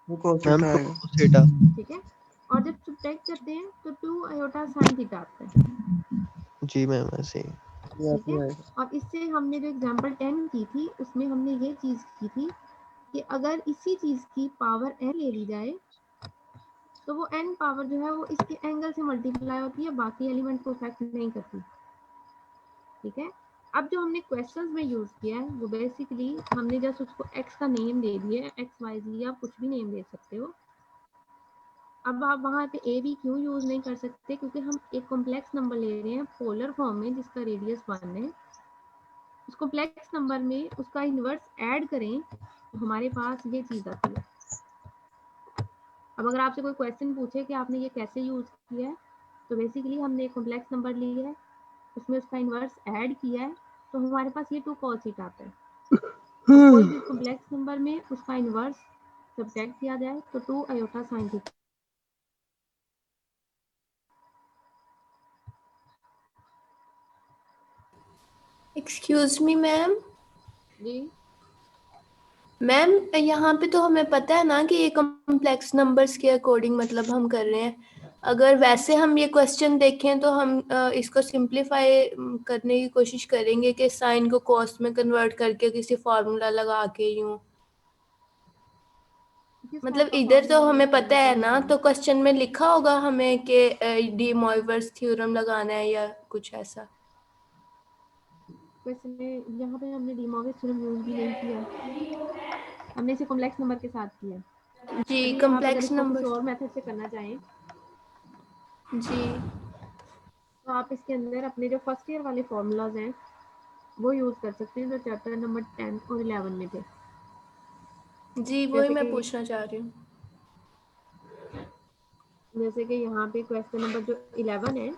2 cos मैम थीटा 2 आएगा। cos theta. ठीक है। और जब सब्ट्रैक्ट करते हैं तो 2 आयोटा sin थीटा आता है, जी मैम ऐसे ही। ये ठीक है। और इससे हमने जो एग्जांपल 10 की थी उसमें हमने ये चीज की थी कि अगर इसी चीज की पावर n ले ली जाए तो वो n पावर जो है वो इसके एंगल से मल्टीप्लाई होती है, बाकी एलिमेंट को इफेक्ट नहीं करती, ठीक है। अब जो हमने क्वेश्चंस में यूज किया है वो बेसिकली हमने जस्ट उसको x का नेम दे दिया, x y z या कुछ भी नेम दे सकते हो। अब आप वहाँ पे a b क्यों यूज नहीं कर सकते, क्योंकि हम एक कॉम्प्लेक्स नंबर ले रहे हैं पोलर फॉर्म में जिसका रेडियस 1 है। उस कॉम्प्लेक्स नंबर में उसका इन्वर्स ऐड करें तो हमारे पास ये चीज आती है। अब अगर आपसे कोई क्वेश्चन पूछे कि आपने ये कैसे यूज किया है, तो बेसिकली हमने एक कॉम्प्लेक्स नंबर लिया है, उसमें उसका इन्वर्स ऐड किया है, तो हमारे पास ये 2 cos थीटा आता है। तो कोई भी कॉम्प्लेक्स नंबर में उसका इन्वर्स सब्ट्रैक्ट किया जाए तो 2 iota sin theta excuse me ma'am. जी मैम यहाँ पे तो हमें पता है ना कि ये कॉम्प्लेक्स नंबर्स के अकॉर्डिंग मतलब हम कर रहे हैं। अगर वैसे हम ये क्वेश्चन देखें तो हम इसको सिंपलीफाई करने की कोशिश करेंगे कि साइन को कॉस में कन्वर्ट करके किसी फार्मूला लगा के यूं, किस मतलब टाइप का इधर तो फार्मूला हमें यूज पता करेंगे है कौन ना, सा? तो क्वेश्चन में लिखा होगा हमें कि डी मॉइवर्स थ्योरम लगाना है या कुछ ऐसा। क्वेश्चन में यहाँ पे हमने डी मॉर्गन थ्योरम यूज भी नहीं किया, हमने इसे कॉम्प्लेक्स नंबर के साथ किया। जी अभी आप अगर कॉम्प्लेक्स इसको नंबर। किसी और मेथड से करना चाहें जी तो आप इसके अंदर अपने जो फर्स्ट ईयर वाले फार्मूलाज हैं वो यूज कर सकते हैं जो चैप्टर नंबर 10 और 11 में थे। जी वही जैसे मैं कि पूछना चाह रही हूँ। यहाँ पे क्वेश्चन नंबर जो 11 है,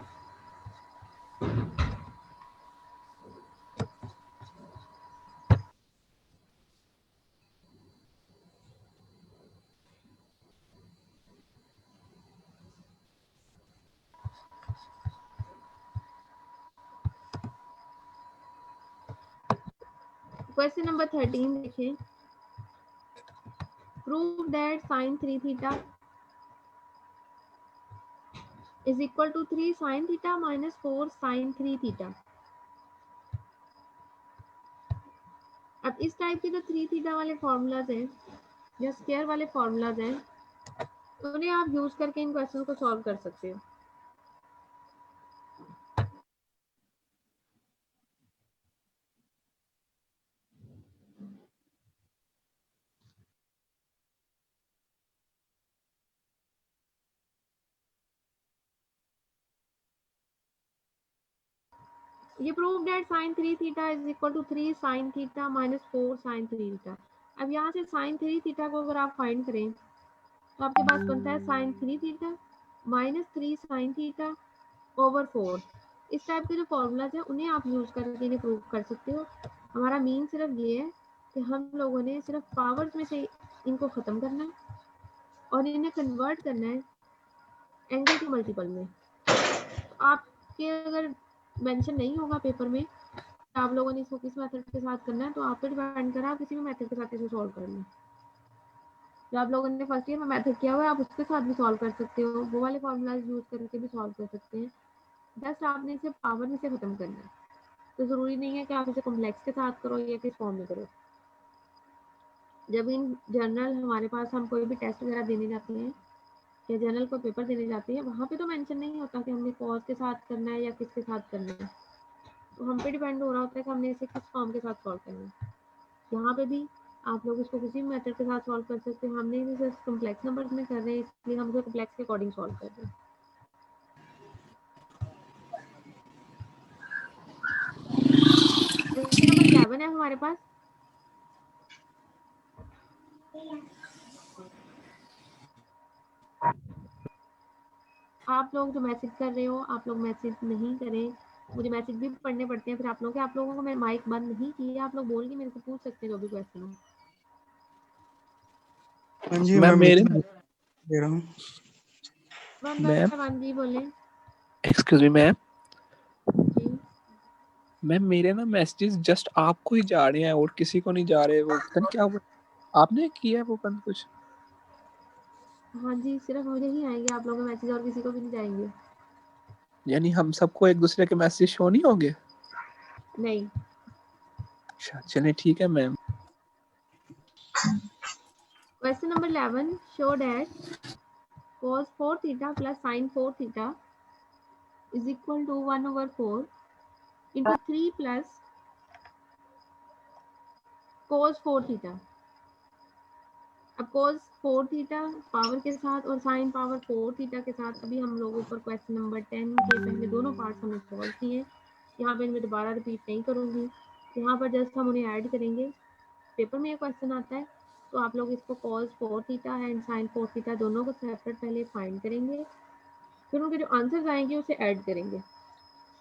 क्वेश्चन नंबर 13 देखें। Prove that sine 3 theta is equal to 3 sine theta minus 4 sine 3 theta. अब इस टाइप के जो 3 थीटा वाले फार्मूलाज हैं या स्क्वायर वाले फार्मूलाज हैं उन्हें आप यूज करके इन क्वेश्चन को सॉल्व कर सकते हो। ये prove that sine 3 theta is equal to 3 sine theta minus 4 sine 3 theta. अब यहाँ से साइन 3 थीटा को अगर आप फाइंड करें तो आपके पास बनता है sine 3 theta minus 3 sine theta over 4। इस टाइप के जो फॉर्मूलाज हैं उन्हें आप यूज करके इन्हें प्रूव कर सकते हो। हमारा मीन सिर्फ ये है कि हम लोगों ने सिर्फ पावर्स में से इनको ख़त्म करना है और इन्हें कन्वर्ट करना है एंगल के मल्टीपल में। तो आपके अगर मेंशन नहीं होगा पेपर में आप लोगों ने इसको किस मेथड के साथ करना है तो आप पे डिपेंड करा, आप किसी भी मेथड के साथ इसे सॉल्व कर लें। जो आप लोगों ने फर्स्ट ईयर में मेथड किया हुआ है आप उसके साथ भी सॉल्व कर सकते हो, वो वाले फॉर्मूलाज यूज करके भी सॉल्व कर सकते हैं। जस्ट आपने इसे पावर में से खत्म करना है, तो ज़रूरी नहीं है कि आप इसे कॉम्प्लेक्स के साथ करो या किस फॉर्म में करो। जब इन जनरल हमारे पास हम कोई भी टेस्ट वगैरह देने जाते हैं या जनरल को पेपर देने जाते हैं वहाँ पे तो मेंशन नहीं होता कि हमने कॉस के साथ करना है या किसके साथ करना है, तो हम पे डिपेंड हो रहा होता है कि हमने इसे किस फॉर्म के साथ सॉल्व करना है। यहाँ पे भी आप लोग इसको किसी भी मेथड के साथ सॉल्व कर सकते हैं। हमने इसे सिर्फ कॉम्प्लेक्स नंबर्स में कर रहे हैं इसलिए हम इसे कॉम्प्लेक्स के अकॉर्डिंग सॉल्व कर रहे हैं। क्वेश्चन नंबर 11 है हमारे पास। आप लोग जो मैसेज कर रहे हो आप लोग मैसेज नहीं करें, मुझे मैसेज भी पढ़ने पड़ते हैं फिर आप लोगों को मैं माइक बंद नहीं किया, आप लोग बोल के मेरे से पूछ सकते हैं जो भी क्वेश्चन हो। हाँ जी मैम मैं मेरे दे रहा हूँ। वन मैम बाय वन जी बोले। Excuse me ma'am. जी मैम मेरे ना मैसेजेस जस्ट आपको ही जा रहे हैं और किसी को नहीं जा रहे, वो पता नहीं क्या हुआ। आपने किया है वो बंद कुछ? हाँ जी सिर्फ मुझे ही आएंगे आप लोगों के मैसेज और किसी को भी नहीं जाएंगे। यानी हम सबको एक दूसरे के मैसेज शो नहीं होंगे? नहीं। अच्छा चलिए ठीक है ma'am. Question number 11 show that cos 4 theta plus sin 4 theta is equal to 1 over 4 into 3 plus cos 4 theta। अब cos 4 थीटा पावर के साथ और sin पावर 4 थीटा के साथ अभी हम लोग ऊपर क्वेश्चन नंबर 10 के पहले दोनों पार्ट्स हमने सॉल्व किए। यहाँ पे मैं दोबारा रिपीट नहीं करूँगी, यहाँ पर जस्ट हम उन्हें ऐड करेंगे। पेपर में ये क्वेश्चन आता है तो आप लोग इसको cos 4 theta and sin 4 theta दोनों को सेपरेट पहले फाइंड करेंगे, फिर उनके जो आंसर्स आएंगे उसे ऐड करेंगे।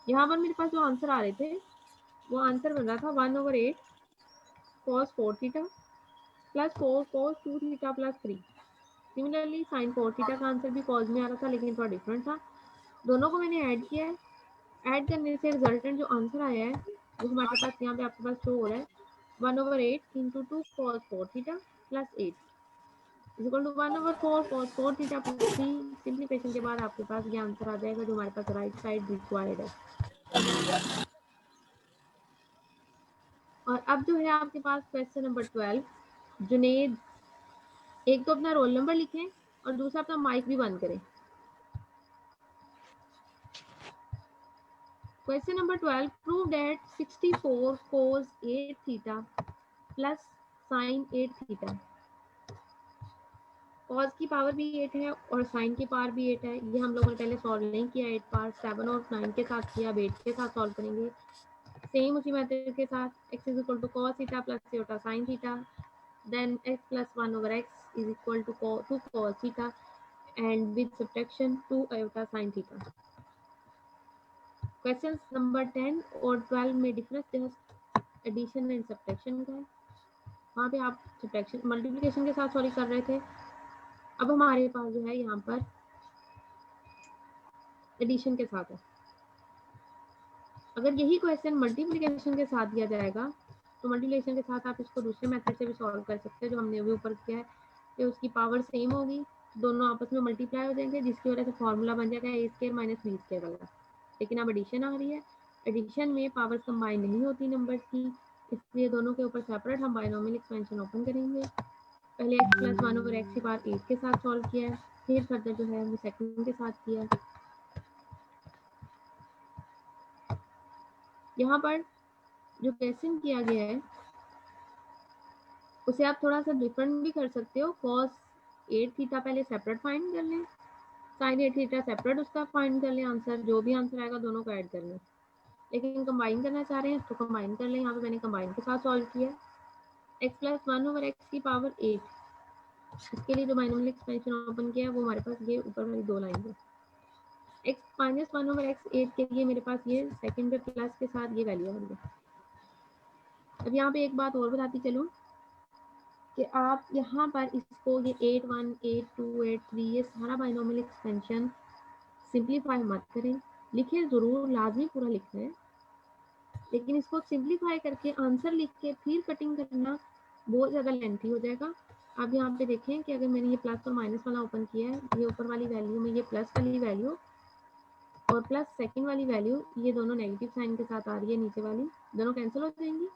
यहाँ पर मेरे पास जो आंसर आ रहे थे वो आंसर बन रहा था 1/8 cos 4 theta plus 4 cos 2 theta plus 3। Similarly sin 4 theta का आंसर भी cos में आ रहा था लेकिन थोड़ा डिफरेंट था। दोनों को मैंने ऐड किया है, ऐड करने से रिजल्टेंट जो आंसर आया है जो हमारे पास यहाँ पे आपके पास शो हो रहा है 1/8 into 2 cos 4 theta plus 8 is equal to 1/4 cos 4 theta plus 3। Simplification के बाद आपके पास ये आंसर आ जाएगा जो हमारे पास राइट साइड रिक्वायर्ड है। और अब जो है आपके पास क्वेश्चन नंबर 12। जुनेद, एक तो अपना रोल नंबर लिखें और दूसरा अपना माइक भी बंद करें। Question number 12, prove that 64 cos 8 theta plus sin 8 theta. cos की पावर भी 8 है और sin की पावर भी 8 है। ये हम लोगों ने पहले सॉल्व नहीं किया, 8 पावर 7 और 9 के साथ किया, अब 8 के साथ सॉल्व करेंगे सेम उसी मेथड के साथ। x is equal to cos theta plus iota sin theta, then x plus 1/x is equal to 2 cos theta and with subtraction 2 iota sin theta। Question number 10 और 12 में difference just addition and subtraction का है। वहाँ पे आप सब्ट्रैक्शन मल्टीप्लिकेशन के साथ सॉल्व कर रहे थे, अब हमारे पास जो है यहाँ पर एडिशन के साथ है। अगर यही क्वेश्चन मल्टीप्लिकेशन के साथ दिया जाएगा तो मल्टीप्लिकेशन के साथ आप इसको दूसरे मेथड से भी सॉल्व कर सकते हैं जो हमने अभी ऊपर किया है कि उसकी पावर सेम होगी, दोनों आपस में मल्टीप्लाई हो जाएंगे जिसकी वजह से फॉर्मूला बन जाएगा a² माइनस b² वाला। लेकिन अब एडिशन आ रही है, एडिशन में पावर्स कंबाइन नहीं होती नंबर्स की, इसलिए दोनों के ऊपर सेपरेट हम बायनोमियल एक्सपेंशन ओपन करेंगे। पहले x प्लस 1/x की पावर 8 के साथ सॉल्व किया है, फिर फर्दर जो है हमने सेकंड के साथ किया। यहाँ पर जो क्वेश्चन किया गया है उसे आप थोड़ा सा डिफरेंट भी कर सकते हो। cos 8 थीटा पहले सेपरेट फाइंड कर लें, sin 8 थीटा सेपरेट उसका फाइंड कर लें, आंसर जो भी आंसर आएगा दोनों को ऐड कर लें। लेकिन कंबाइन करना चाह रहे हैं तो कंबाइन कर लें, यहाँ पे मैंने कंबाइन के साथ सॉल्व किया। x प्लस 1/x की पावर 8, इसके लिए जो बायनोमियल एक्सपेंशन ओपन किया है वो हमारे पास ये ऊपर वाली दो लाइन है। x माइनस 1/x 8 के लिए मेरे पास ये सेकंड पे प्लस के साथ ये वैल्यू आ रही है। अब यहाँ पे एक बात और बताती चलूँ कि आप यहाँ पर इसको ये 8/1 8/2 8/3 ये सारा बायनोमियल एक्सपेंशन सिंप्लीफाई मत करें, लिखे ज़रूर, लाजमी पूरा लिखना है, लेकिन इसको सिंप्लीफाई करके आंसर लिख के फिर कटिंग करना बहुत ज़्यादा लेंथी हो जाएगा। अब यहाँ पे देखें कि अगर मैंने ये प्लस और माइनस वाला ओपन किया है, ये ऊपर वाली वैल्यू में ये प्लस वाली वैल्यू और प्लस सेकंड वाली वैल्यू ये दोनों नेगेटिव साइन के साथ आ रही है, नीचे वाली दोनों कैंसिल हो जाएंगी।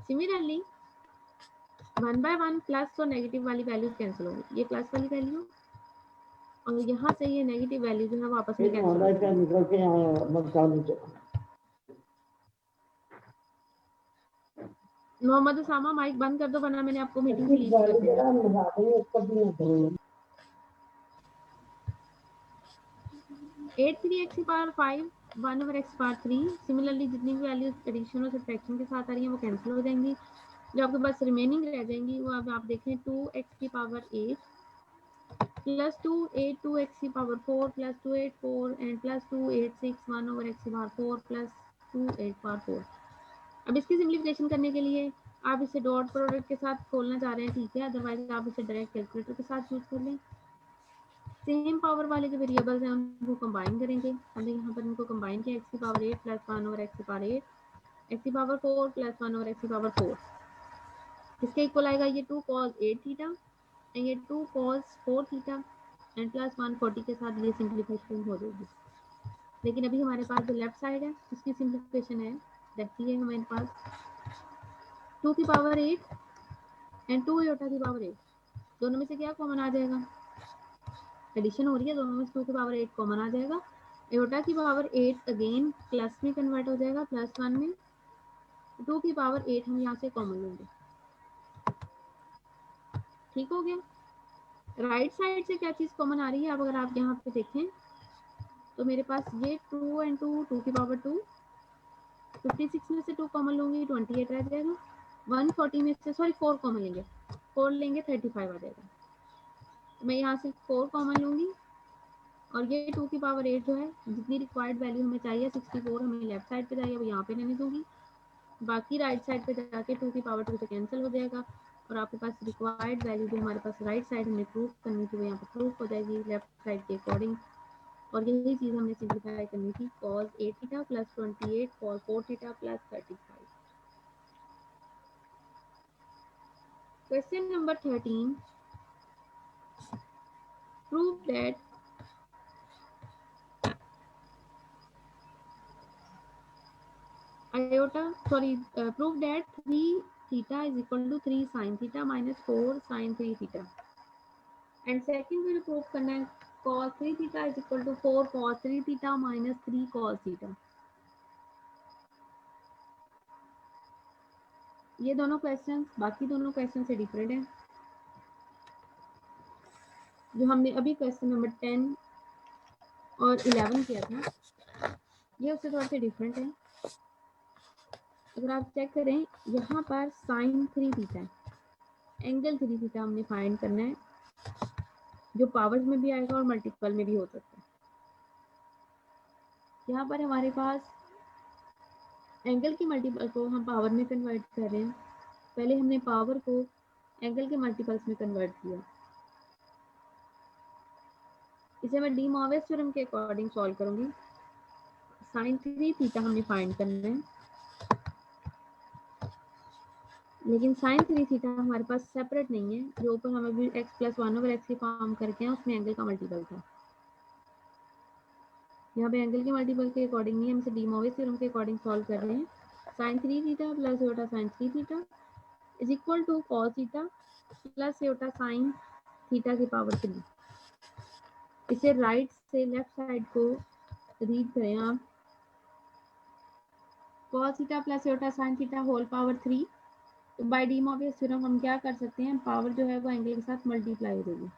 सिमिलरली 1/1 प्लस और नेगेटिव वाली वैल्यूज कैंसिल होंगी, ये प्लस वाली वैल्यू और यहाँ से ये नेगेटिव वैल्यू जो है वो आपस में कैंसिल हो जाएंगी। मोहम्मद उसामा माइक बंद कर दो वरना मैंने आपको मीटिंग से लीव कर देना। 8/3 x की पावर 5 1/x पावर 3। सिमिलरली जितनी भी वैल्यूज एडिशन और सब्ट्रैक्शन के साथ आ रही हैं वो कैंसिल हो जाएंगी, जो आपके पास रिमेनिंग रह जाएंगी वो अब आप देखें 2x की पावर 8 प्लस 2 8 2x की power 4 plus 2 8 4 and plus 2 8 6 1/x की पावर 4 प्लस 2 8 पावर 4। अब इसकी सिंप्लीफिकेशन करने के लिए आप इसे डॉट प्रोडक्ट के साथ खोलना चाह रहे हैं, ठीक है, अदरवाइज आप इसे डायरेक्ट कैलकुलेटर के साथ यूज कर लें। सेम पावर वाले जो वेरिएबल्स हैं उनको कंबाइन करेंगे, हमने यहाँ पर इनको कंबाइन किया, x की पावर 8 प्लस 1/x की पावर 8 x की पावर 4 प्लस 1/x की पावर 4, इसके इक्वल आएगा ये 2 cos 8 थीटा एंड ये 2 cos 4 थीटा एंड प्लस 140 के साथ ये सिंप्लीफिकेशन हो जाएगी। लेकिन अभी हमारे पास जो लेफ्ट साइड है उसकी सिंप्लीफिकेशन है, देखिए हमारे पास 2 की पावर 8 एंड 2 आयोटा की पावर 8, दोनों में से क्या कॉमन आ जाएगा, एडिशन हो रही है दोनों में, 2 की पावर 8 कॉमन आ जाएगा, आयोटा की पावर 8 अगेन प्लस में कन्वर्ट हो जाएगा प्लस 1 में, 2 की पावर 8 हम यहाँ से कॉमन लेंगे, ठीक हो गया। राइट साइड से क्या चीज़ कॉमन आ रही है, अब अगर आप यहाँ पे देखें तो मेरे पास ये 2 एंड 2 2 की पावर 2, 56 में से 2 कॉमन लूंगी 28 रह जाएगा, 140 में से 4 कॉमन लेंगे, 4 लेंगे 35 आ जाएगा, तो मैं यहाँ से 4 कॉमन लूंगी और ये 2 की पावर 8 जो है जितनी रिक्वायर्ड वैल्यू हमें चाहिए 64 हमें लेफ्ट साइड पे चाहिए वो यहाँ पे रहने दूंगी, बाकी राइट साइड पे जाके 2 की पावर 2 से कैंसिल हो जाएगा और आपके पास रिक्वायर्ड वैल्यू जो हमारे पास राइट साइड में प्रूफ करनी थी वो यहाँ पे प्रूफ हो जाएगी लेफ्ट साइड के अकॉर्डिंग। और यही चीज हमने सिंप्लीफाई करनी थी, cos 8 theta plus 28 cos 4 theta plus 35। Question number 13, prove that prove that 3 theta is equal to 3 sin theta minus 4 sin 3 theta. And second will prove करना है cos 3 theta is equal to 4 cos 3 theta minus 3 cos theta. ये दोनों क्वेश्चंस बाकी दोनों क्वेश्चन से डिफरेंट हैं। जो हमने अभी क्वेश्चन नंबर 10 और 11 किया था, ये उससे थोड़ा सा डिफरेंट है। अगर आप चेक करें, यहाँ पर साइन 3 थीटा है, एंगल 3 थीटा हमने फाइंड करना है, जो पावर्स में भी आएगा और मल्टीपल में भी हो सकता है। यहाँ पर हमारे पास एंगल की मल्टीपल को हम पावर में कन्वर्ट कर रहे हैं। पहले हमने पावर को एंगल के मल्टीपल्स में कन्वर्ट किया। इसे मैं डी मॉर्गन थ्योरम के अकॉर्डिंग सॉल्व करूंगी। साइन 3 थीटा हमने फाइंड करना है, लेकिन साइन 3 थीटा हमारे पास सेपरेट नहीं है। जो ऊपर हम अभी x प्लस 1/x की फॉर्म करके हैं, उसमें एंगल का मल्टीपल था। यहाँ पे एंगल के मल्टीपल के अकॉर्डिंग नहीं, हम इसे डी मॉर्गन थ्योरम के अकॉर्डिंग सॉल्व कर रहे हैं। Sine 3 theta plus iota sine 3 theta is equal to cos theta plus iota sine theta की पावर 3। इसे राइट से लेफ्ट साइड को रीड करें आप, cos theta plus iota sine theta whole power 3। तो बाय डी मॉर्गन थ्योरम हम क्या कर सकते हैं, पावर जो है वो एंगल के साथ मल्टीप्लाई हो जाएगी।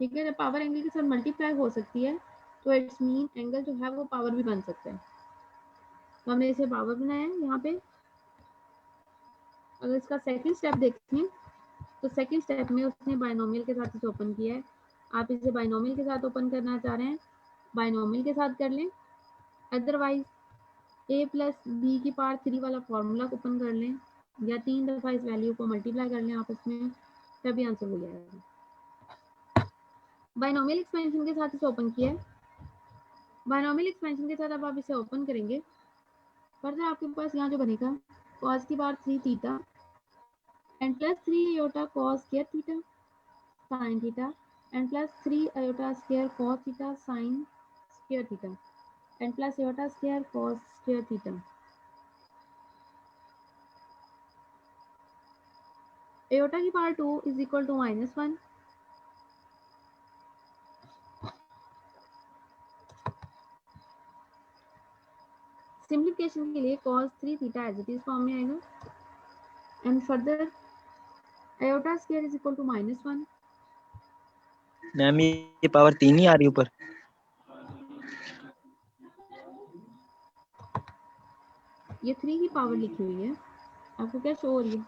ठीक है, जब पावर एंगल के साथ मल्टीप्लाई हो सकती है तो इट्स मीन एंगल जो है वो पावर भी बन सकता है। तो हमने इसे पावर बनाया है यहाँ पे। अगर इसका सेकंड स्टेप देखें तो सेकंड स्टेप में उसने बायनोमियल के साथ इसे ओपन किया है। आप इसे बायनोमियल के साथ ओपन करना चाह रहे हैं, बायनोमियल के साथ कर लें। अदरवाइज a प्लस बी की पावर 3 वाला फॉर्मूला ओपन कर लें, या 3 दफ़ा इस वैल्यू को मल्टीप्लाई कर लें आपस में, तभी आंसर हो जाएगा। बायनोमियल एक्सपेंशन के साथ इसे ओपन किया है। बायनोमियल एक्सपेंशन के साथ अब आप इसे ओपन करेंगे, फर्दर आपके पास यहाँ जो बनेगा cos की power 3 theta and plus 3 iota cos square theta sin theta and plus 3 iota square cos theta sin square theta and plus iota square cos square theta. Iota की power 2 is equal to -1। Simplification के लिए cos 3 theta as it is form में आएगा and further iota square is equal to -1। Ma'am ये पावर 3 ही आ रही ऊपर। ये 3 की पावर लिखी हुई है, आपको क्या शो हो रही है?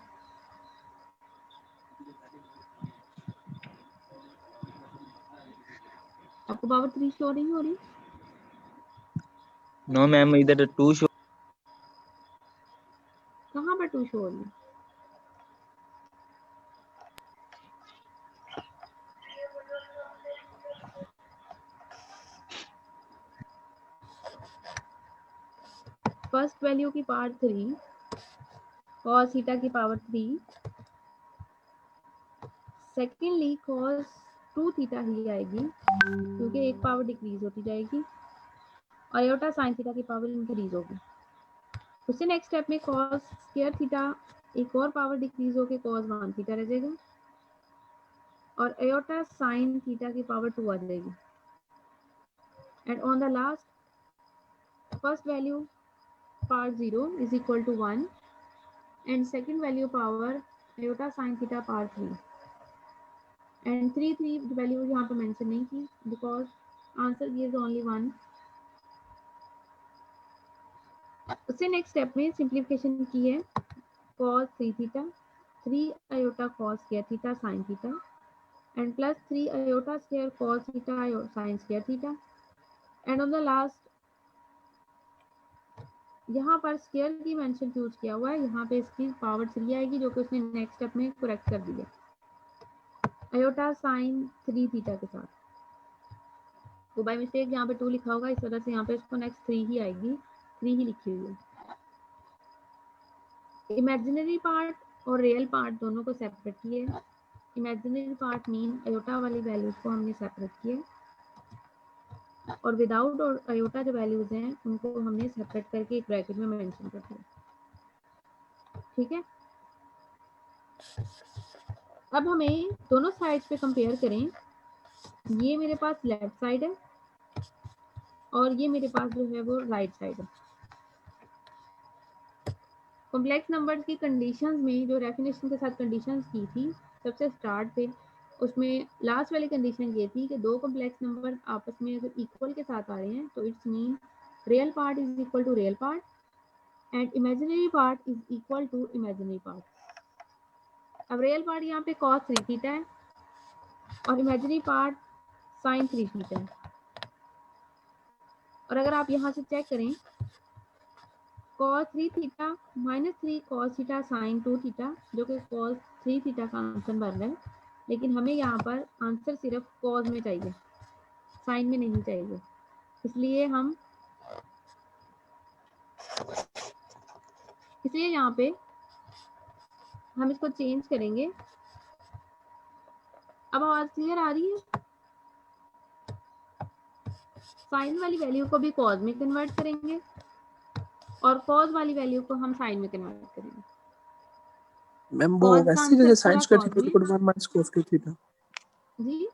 आपको पावर 3 शो नहीं हो रही? नो मैम इधर 2 शो। कहाँ पर 2 शो हो रही है? फर्स्ट वैल्यू की पावर 3 cos थीटा की पावर 3, सेकेंडली cos 2 थीटा ही आएगी क्योंकि एक पावर डिक्रीज होती जाएगी और आयोटा साइन थीटा की पावर इंक्रीज होगी। उससे नेक्स्ट स्टेप में cos स्क्वायर थीटा एक और पावर डिक्रीज होकर cos 1 थीटा रह जाएगा और आयोटा साइन थीटा की पावर 2 आ जाएगी। And on the last first value power 0 is equal to 1 and second value power iota sine theta power 3 and 3 value यहाँ पे मेंशन नहीं की बिकॉज आंसर गिव्स ओनली 1। उससे नेक्स्ट स्टेप में सिंप्लीफिकेशन की है cos 3 theta 3 iota cos square theta sin theta and plus 3 iota square cos theta sin square theta and on the last यहाँ पर स्क्वायर की मेंशन यूज किया हुआ है, यहाँ पे इसकी पावर 3 आएगी जो कि उसने नेक्स्ट स्टेप में करेक्ट कर दिया आयोटा साइन 3 थीटा के साथ। तो बाय मिस्टेक यहाँ पे 2 लिखा होगा, इस वजह से यहाँ पे इसको नेक्स्ट 3 ही आएगी, 3 ही लिखी हुई है। इमेजिनरी पार्ट और रियल पार्ट दोनों को सेपरेट किए। इमेजिनरी पार्ट मीन अयोटा वाली वैल्यूज को हमने सेपरेट किए, और विदाउट और अयोटा जो वैल्यूज हैं उनको हमने सेपरेट करके एक ब्रैकेट में मेंशन कर दिया। ठीक है, अब हमें दोनों साइड्स पे कंपेयर करें। ये मेरे पास लेफ्ट साइड है और ये मेरे पास जो है वो राइट साइड है। कॉम्प्लेक्स नंबर्स की कंडीशंस में जो डेफिनेशन के साथ कंडीशंस की थी सबसे स्टार्ट पे, उसमें लास्ट वाली कंडीशन ये थी कि दो कॉम्प्लेक्स नंबर आपस में अगर इक्वल के साथ आ रहे हैं तो it's mean real part is equal to real part and imaginary part is equal to imaginary part. अब रियल पार्ट यहाँ पे cos 3 थीटा है और इमेजिनरी पार्ट sin 3 थीटा है। और अगर आप यहाँ से चेक करें cos 3 theta minus 3 cos theta sin 2 theta, जो कि cos 3 थीटा का आंसर बन रहा है, लेकिन हमें यहाँ पर आंसर सिर्फ cos में चाहिए, sin में नहीं चाहिए। इसलिए यहाँ पे हम इसको चेंज करेंगे। अब आवाज क्लियर आ रही है? साइन वाली वैल्यू को भी cos में कन्वर्ट करेंगे और cos वाली वैल्यू को हम sin में कन्वर्ट करेंगे। मैम वो cos का वैसे आंसर जैसे पूरा साइन स्क्वायर cos थीटा में। Equal to 1 minus cos square theta, जी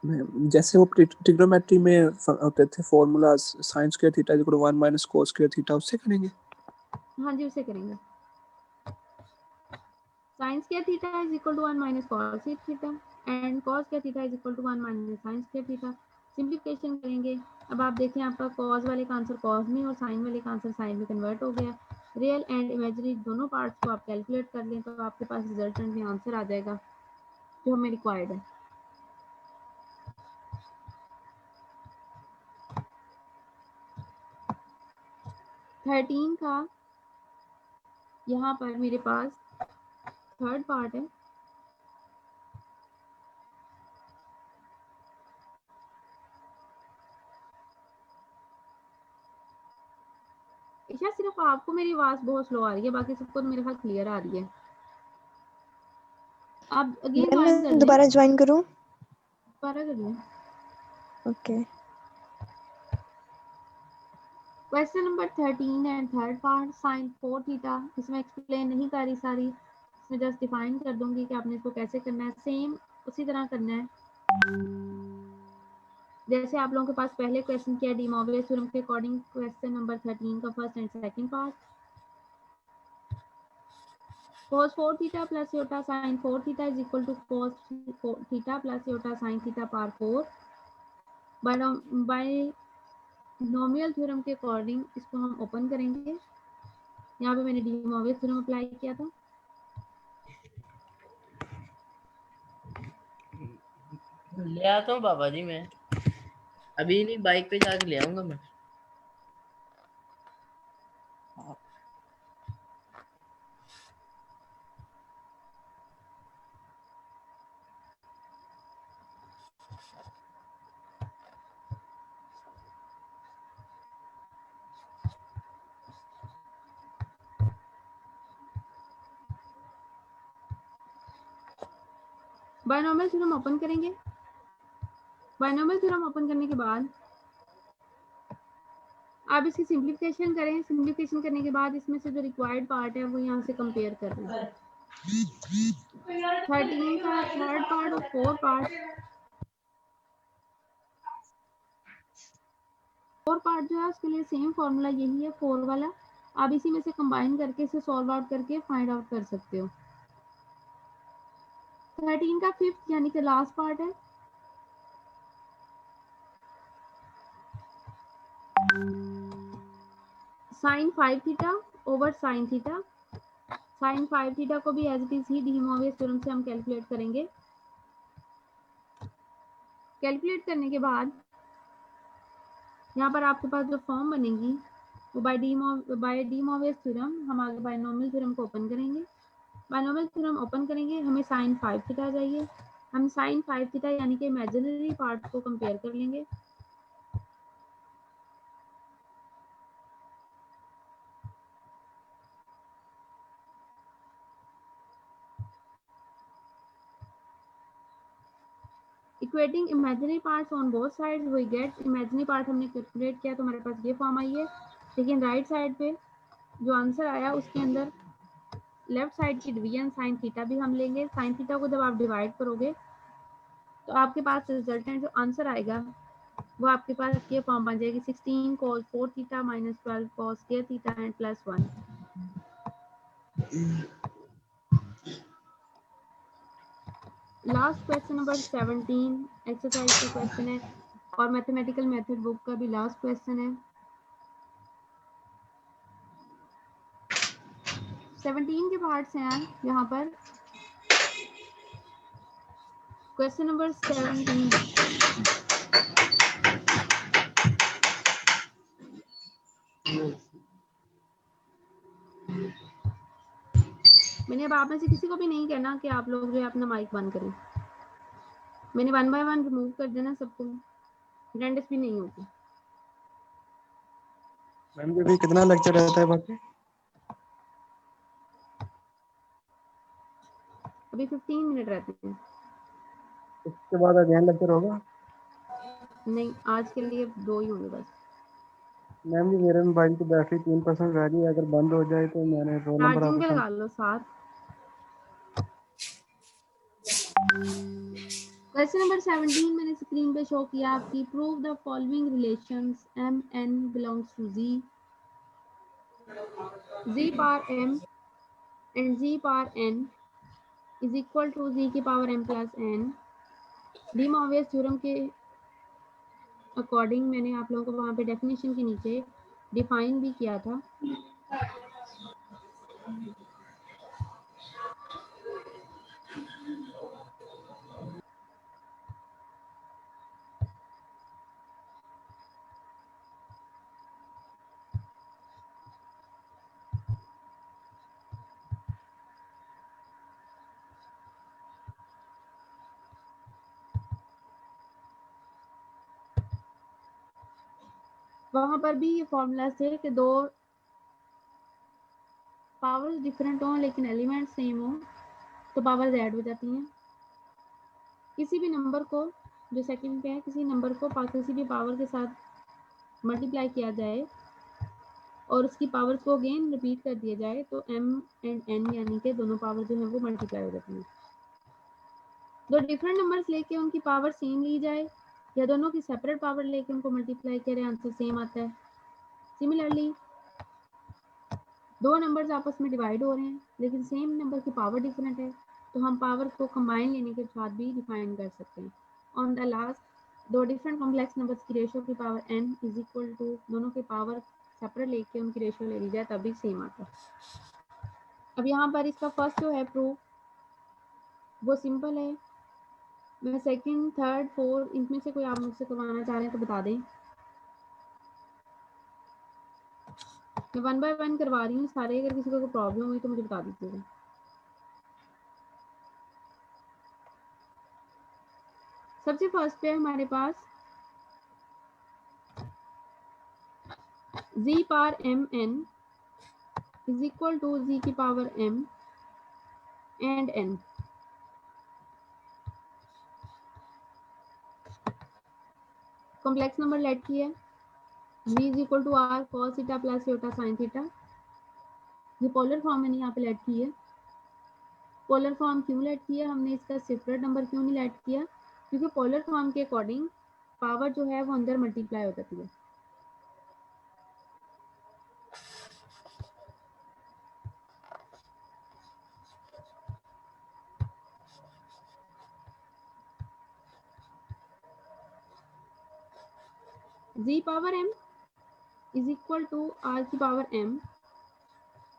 मैम जैसे वो ट्रिग्नोमेट्री में होते थे formulas sine square theta equal to 1 minus cos square theta, उससे करेंगे। हाँ जी, उसे करेंगे। sin square theta is equal to 1 minus cos theta and cos square theta is equal to 1 minus sin square theta. Simplification करेंगे। अब आप देखें आपका cos वाले का आंसर cos में और sin वाले का आंसर sin में कन्वर्ट हो गया। रियल एंड इमेजिनरी दोनों पार्ट्स को आप कैलकुलेट कर लें तो आपके पास रिजल्टेंट में आंसर आ जाएगा जो हमें रिक्वायर्ड है। थर्टीन का यहाँ पर मेरे पास थर्ड पार्ट है। ईशा सिर्फ आपको मेरी आवाज बहुत स्लो आ रही है, बाकी सबको तो मेरे ख्याल क्लियर आ रही है। आप अगेन ज्वाइन कर मैं लें। दोबारा ज्वाइन करूं? दोबारा कर लें। Okay. Question number 13 and third part sin 4 theta. इसमें एक्सप्लेन नहीं कर रही सारी, इसमें जस्ट डिफाइन कर दूंगी कि आपने इसको कैसे करना है। सेम उसी तरह करना है जैसे आप लोगों के पास पहले क्वेश्चन किया डी मॉर्गन थ्योरम के अकॉर्डिंग। क्वेश्चन नंबर 13 का first and second part. cos 4 theta plus iota sin 4 theta is equal to cos theta plus iota sin theta power 4। Binomial theorem के अकॉर्डिंग इसको हम ओपन करेंगे। यहाँ पे मैंने डी मॉर्गन थ्योरम अप्लाई किया था। ले आता हूँ बाबा जी, मैं अभी नहीं, बाइक पे जाके ले आऊंगा मैं। बायनोमियल थ्योरम ओपन करेंगे। बायनोमियल थ्योरम ओपन करने के बाद आप इसकी सिंप्लीफिकेशन करें। सिंप्लीफिकेशन करने के बाद इसमें से जो रिक्वायर्ड पार्ट है वो यहाँ से कंपेयर कर लें। 13 का थर्ड पार्ट और फोर्थ पार्ट जो है उसके लिए सेम फॉर्मूला यही है 4 वाला। आप इसी में से कंबाइन करके इसे सॉल्व आउट करके फाइंड आउट कर सकते हो। 13 का फिफ्थ यानी कि लास्ट पार्ट है। sin 5 theta over sin theta. sin 5 theta को भी एज इट इज ही डी मॉर्गन थ्योरम से हम कैलकुलेट करेंगे। कैलकुलेट करने के बाद यहाँ पर आपके पास जो फॉर्म बनेगी वो बाय डी मॉर्गन थ्योरम हम आगे बायनोमियल थ्योरम को ओपन करेंगे। बायनोमियल थ्योरम ओपन करेंगे, हमें sin 5 थीटा चाहिए। हम sin 5 थीटा यानी कि इमेजिनरी पार्ट को कंपेयर कर लेंगे। Equating imaginary parts on both sides we get, imaginary part हमने कैलकुलेट किया तो हमारे पास ये फॉर्म आई है, लेकिन राइट साइड पे जो आंसर आया उसके अंदर लेफ्ट साइड की डिवीजन साइन थीटा भी हम लेंगे। साइन थीटा को जब आप डिवाइड करोगे तो आपके पास रिजल्टेंट जो आंसर आएगा वो आपके पास ये फॉर्म बन जाएगी 16 cos 4 theta minus 12 cos square theta and plus 1। Last question number 17 exercise का क्वेश्चन है और मैथमेटिकल मेथड बुक का भी लास्ट क्वेश्चन है। 17 के पार्ट्स हैं यहाँ पर। क्वेश्चन नंबर 17 मैंने अब आप में से किसी को भी नहीं कहना कि आप लोग जो है अपना माइक बंद करें। मैंने 1 बाय 1 रिमूव कर देना सबको, अटेंडेंस भी नहीं होगी। मैम जी कितना लेक्चर रहता है बाकी? अभी 15 मिनट रहते हैं। उसके बाद अगेन लेक्चर होगा? नहीं, आज के लिए 2 ही होंगे बस। मैम जी मेरे मोबाइल की बैटरी 3% रह गई है, अगर बंद हो जाए तो मैंने रोल नंबर चार्जिंग पे आपको लगा लो 7। क्वेश्चन नंबर 17 मैंने स्क्रीन पे शो किया आपकी। Prove the following relations m n belongs to z power m and z power n is equal to z की power m plus n। De Moivre's theorem के अकॉर्डिंग मैंने आप लोगों को वहाँ पे डेफिनेशन के नीचे डिफाइन भी किया था। वहां पर भी ये फॉर्मूला थे कि 2 पावर्स डिफरेंट हों लेकिन एलिमेंट सेम हो तो पावर्स ऐड हो जाती हैं। किसी भी नंबर को जो सेकंड पे है, किसी नंबर को किसी भी पावर के साथ मल्टीप्लाई किया जाए और उसकी पावर्स को अगेन रिपीट कर दिया जाए तो m एंड n यानी कि दोनों पावर जो है वो मल्टीप्लाई हो जाती हैं। 2 डिफरेंट नंबर्स लेके उनकी पावर सेम ली जाए या दोनों की सेपरेट पावर लेके उनको मल्टीप्लाई करें, आंसर सेम आता है। सिमिलरली 2 नंबर्स आपस में डिवाइड हो रहे हैं लेकिन सेम नंबर की पावर डिफरेंट है तो हम पावर को कंबाइन लेने के साथ भी डिफाइन कर सकते हैं। On the last 2 different complex numbers की रेशियो की power n is equal to दोनों के पावर सेपरेट लेके उनकी रेशियो ले ली जाए तभी सेम आता है। अब यहाँ पर इसका फर्स्ट जो है प्रूफ वो सिंपल है। मैं सेकंड, थर्ड, फोर्थ इनमें से कोई आप मुझसे करवाना चाह रहे हैं तो बता दें। मैं 1 बाय 1 करवा रही हूँ सारे, अगर किसी को कोई प्रॉब्लम हुई तो मुझे बता दीजिएगा। सबसे फर्स्ट पे हमारे पास z power m n is equal to z की power m and n। Complex number let किया v is equal to r cos theta plus iota sin theta. ये पोलर फॉर्म मैंने यहाँ पे लेट की है। पोलर फॉर्म क्यों लेट किया हमने, इसका सेपरेट नंबर क्यों नहीं लेट किया, क्योंकि पोलर फॉर्म के अकॉर्डिंग पावर जो है वो अंदर मल्टीप्लाई हो जाती है। z power m is equal to r की पावर m,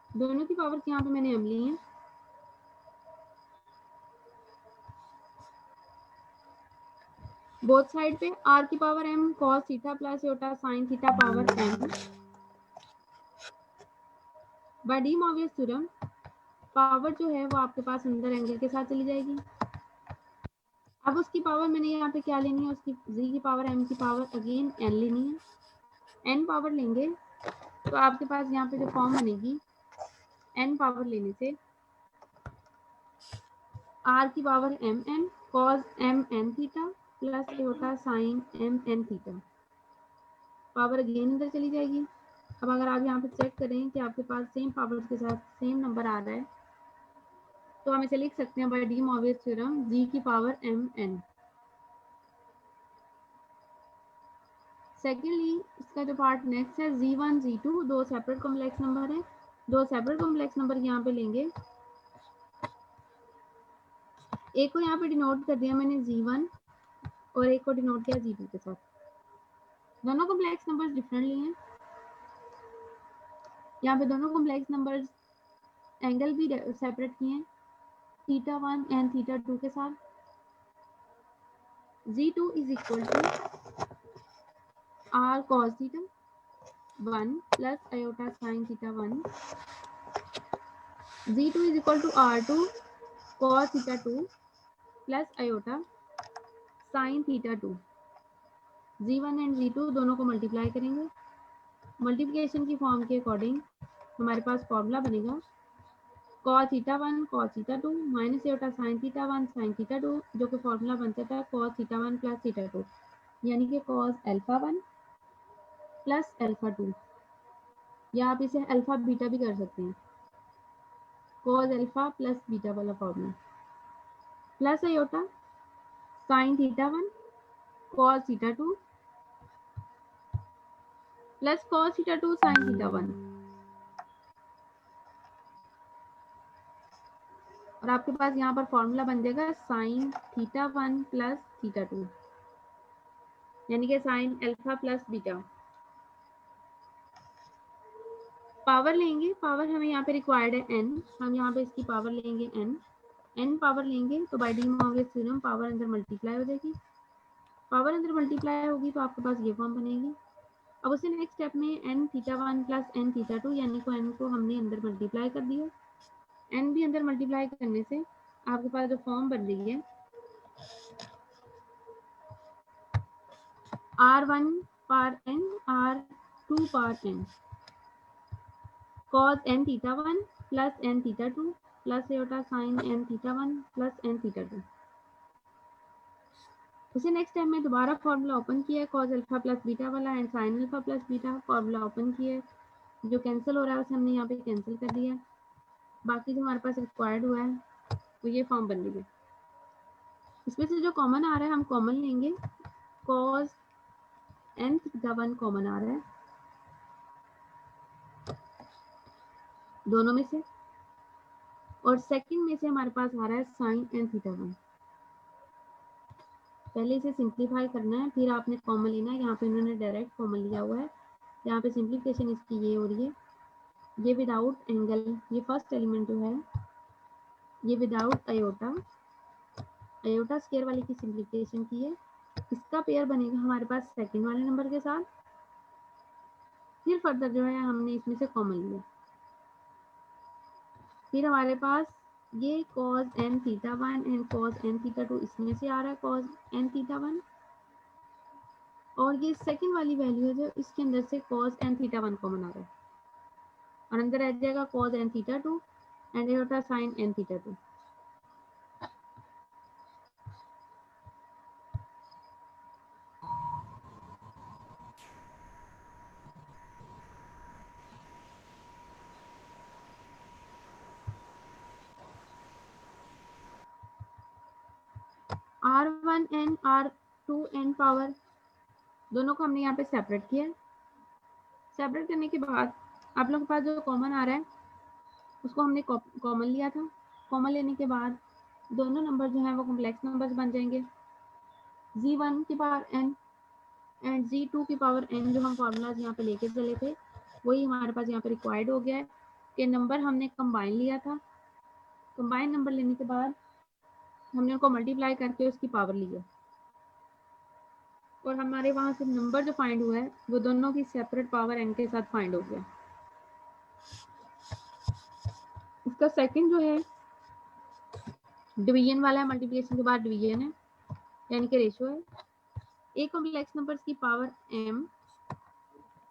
दोनों की पावर यहाँ पे मैंने m ली है। बोथ साइड पे r की power m cos theta plus iota sin theta power m by De Moivre's theorem power जो है वो आपके पास अंदर एंगल के साथ चली जाएगी। अब उसकी पावर मैंने यहाँ पे क्या लेनी है, उसकी z की पावर m की पावर अगेन n लेनी है। n पावर लेंगे तो आपके पास यहाँ पे जो फॉर्म बनेगी n पावर लेने से r की power m n cos m n theta plus iota sine m n theta. Power again इधर चली जाएगी। अब अगर आप यहाँ पे चेक करें कि आपके पास सेम पावर्स के साथ सेम नंबर आ रहा है, तो हम इसे लिख सकते हैं bye De Moivre's theorem g की पावर एम एन। सेकेंडली इसका जो पार्ट नेक्स्ट है z1 z2 दो सेपरेट कॉम्प्लेक्स नंबर है। दो सेपरेट कॉम्प्लेक्स नंबर यहाँ पे लेंगे, एक को यहाँ पे डिनोट कर दिया मैंने z1 और एक को डिनोट किया z2 के साथ। दोनों कॉम्प्लेक्स नंबर्स डिफरेंटली हैं। यहाँ पे दोनों कॉम्प्लेक्स नंबर्स एंगल भी सेपरेट किए हैं θ1 एंड θ2 के साथ। z2 is equal to r cos theta 1 plus iota sine theta 1। z2 is equal to r2 cos theta 2 plus iota sine theta 2। z1 and z2 दोनों को मल्टीप्लाई करेंगे। मल्टीप्लिकेशन की फॉर्म के अकॉर्डिंग हमारे पास फॉर्मूला बनेगा cos theta 1 cos theta 2 minus iota sine theta 1 sign theta 2, जो कि फॉर्मूला बनता था cos थीटा 1 प्लस थीटा 2, यानी कि cos अल्फा 1 प्लस अल्फा 2, या आप इसे अल्फा बीटा भी कर सकते हैं, cos अल्फा प्लस बीटा वाला formula, plus iota sine theta 1 cos theta 2 plus cos theta 2 sign theta 1, और आपके पास यहाँ पर फॉर्मूला बन जाएगा साइन थीटा 1 प्लस थीटा 2, यानी कि sine alpha plus beta. Power लेंगे, पावर हमें यहाँ पे रिक्वायर्ड है n, हम यहाँ पे इसकी पावर लेंगे n पावर लेंगे तो bye De Moivre's theorem power अंदर मल्टीप्लाई हो जाएगी। पावर अंदर मल्टीप्लाई होगी तो आपके पास ये फॉर्म बनेगी। अब उसे नेक्स्ट स्टेप में n theta 1 plus n theta 2, यानी को n को हमने अंदर मल्टीप्लाई कर दिया। n भी अंदर मल्टीप्लाई करने से आपके पास जो फॉर्म बन रही है r1 power n r2 power n cos n theta 1 plus n theta 2 plus iota sign n theta 1 plus n theta 2। उसे नेक्स्ट टाइम में दोबारा फॉर्मूला ओपन किया है cos अल्फा प्लस बीटा वाला and sine alpha plus beta, formula open किया है, जो कैंसिल हो रहा है उसे हमने यहाँ पे कैंसिल कर दिया। बाकी जो हमारे पास रिक्वायर्ड हुआ है वो ये फॉर्म बन रही है। इसमें से जो कॉमन आ रहा है हम कॉमन लेंगे, cos n थीटा 1 कॉमन आ रहा है दोनों में से, और सेकंड में से हमारे पास आ रहा है साइन n थीटा 1। पहले इसे सिंप्लीफाई करना है, फिर आपने कॉमन लेना है। यहाँ पे इन्होंने डायरेक्ट कॉमन लिया हुआ है, यहाँ पे सिंप्लीफिकेशन इसकी ये हो रही है, ये विदाउट एंगल, ये फर्स्ट एलिमेंट जो है ये विदाउट आयोटा, आयोटा स्क्वायर वाली की सिंप्लीफिकेशन की है। इसका पेयर बनेगा हमारे पास सेकंड वाले नंबर के साथ, फिर फर्दर जो है हमने इसमें से कॉमन लिया, फिर हमारे पास ये cos n theta 1 and cos n theta 2 इसमें से आ रहा है cos n थीटा 1, और ये सेकंड वाली वैल्यू है जो इसके अंदर से cos n थीटा 1 कॉमन आ रहा है, और अंदर आ जाएगा cos n थीटा 2 एंड ये होता है sin n theta 2। r1n r2n power दोनों को हमने यहाँ पे सेपरेट किया। सेपरेट करने के बाद आप लोगों के पास जो कॉमन आ रहा है उसको हमने कॉमन लिया था। कॉमन लेने के बाद दोनों नंबर जो हैं वो कॉम्प्लेक्स नंबर्स बन जाएंगे, z1 की पावर n एंड z2 की पावर n, जो हम फार्मूलाज यहाँ पे लेके चले थे वही हमारे पास यहाँ पे रिक्वायर्ड हो गया है कि नंबर हमने कंबाइन लिया था। कंबाइन नंबर लेने के बाद हमने उनको मल्टीप्लाई करके उसकी पावर ली है, और हमारे वहाँ से नंबर जो फाइंड हुआ है वो दोनों की सेपरेट पावर n के साथ फाइंड हो गया। इसका सेकंड जो है डिवीजन वाला है, मल्टीप्लिकेशन के बाद डिवीजन है, यानी कि रेशियो है। एक कॉम्प्लेक्स नंबर्स की पावर m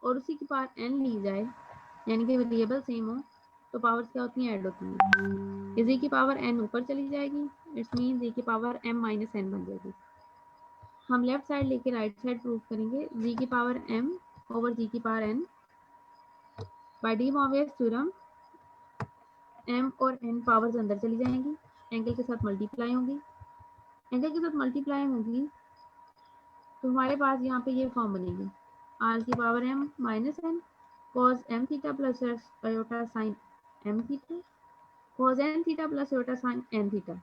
और उसी की पावर n ली जाए, यानी कि वेरिएबल सेम हो, तो पावर्स क्या होती हैं, ऐड होती हैं। इसी की पावर n ऊपर चली जाएगी, इट्स मीन e की पावर m माइनस n बन जाएगी। हम लेफ्ट साइड लेके राइट साइड प्रूव करेंगे g की पावर m ओवर g की power n by De Moivre's theorem. m और n पावर्स अंदर चली जाएंगी, एंगल के साथ मल्टीप्लाई होंगी, एंगल के साथ मल्टीप्लाई होंगी तो हमारे पास यहाँ पे ये फॉर्म बनेगी r की power m minus n cos m theta plus iota sign m theta cos n theta plus iota sign n theta.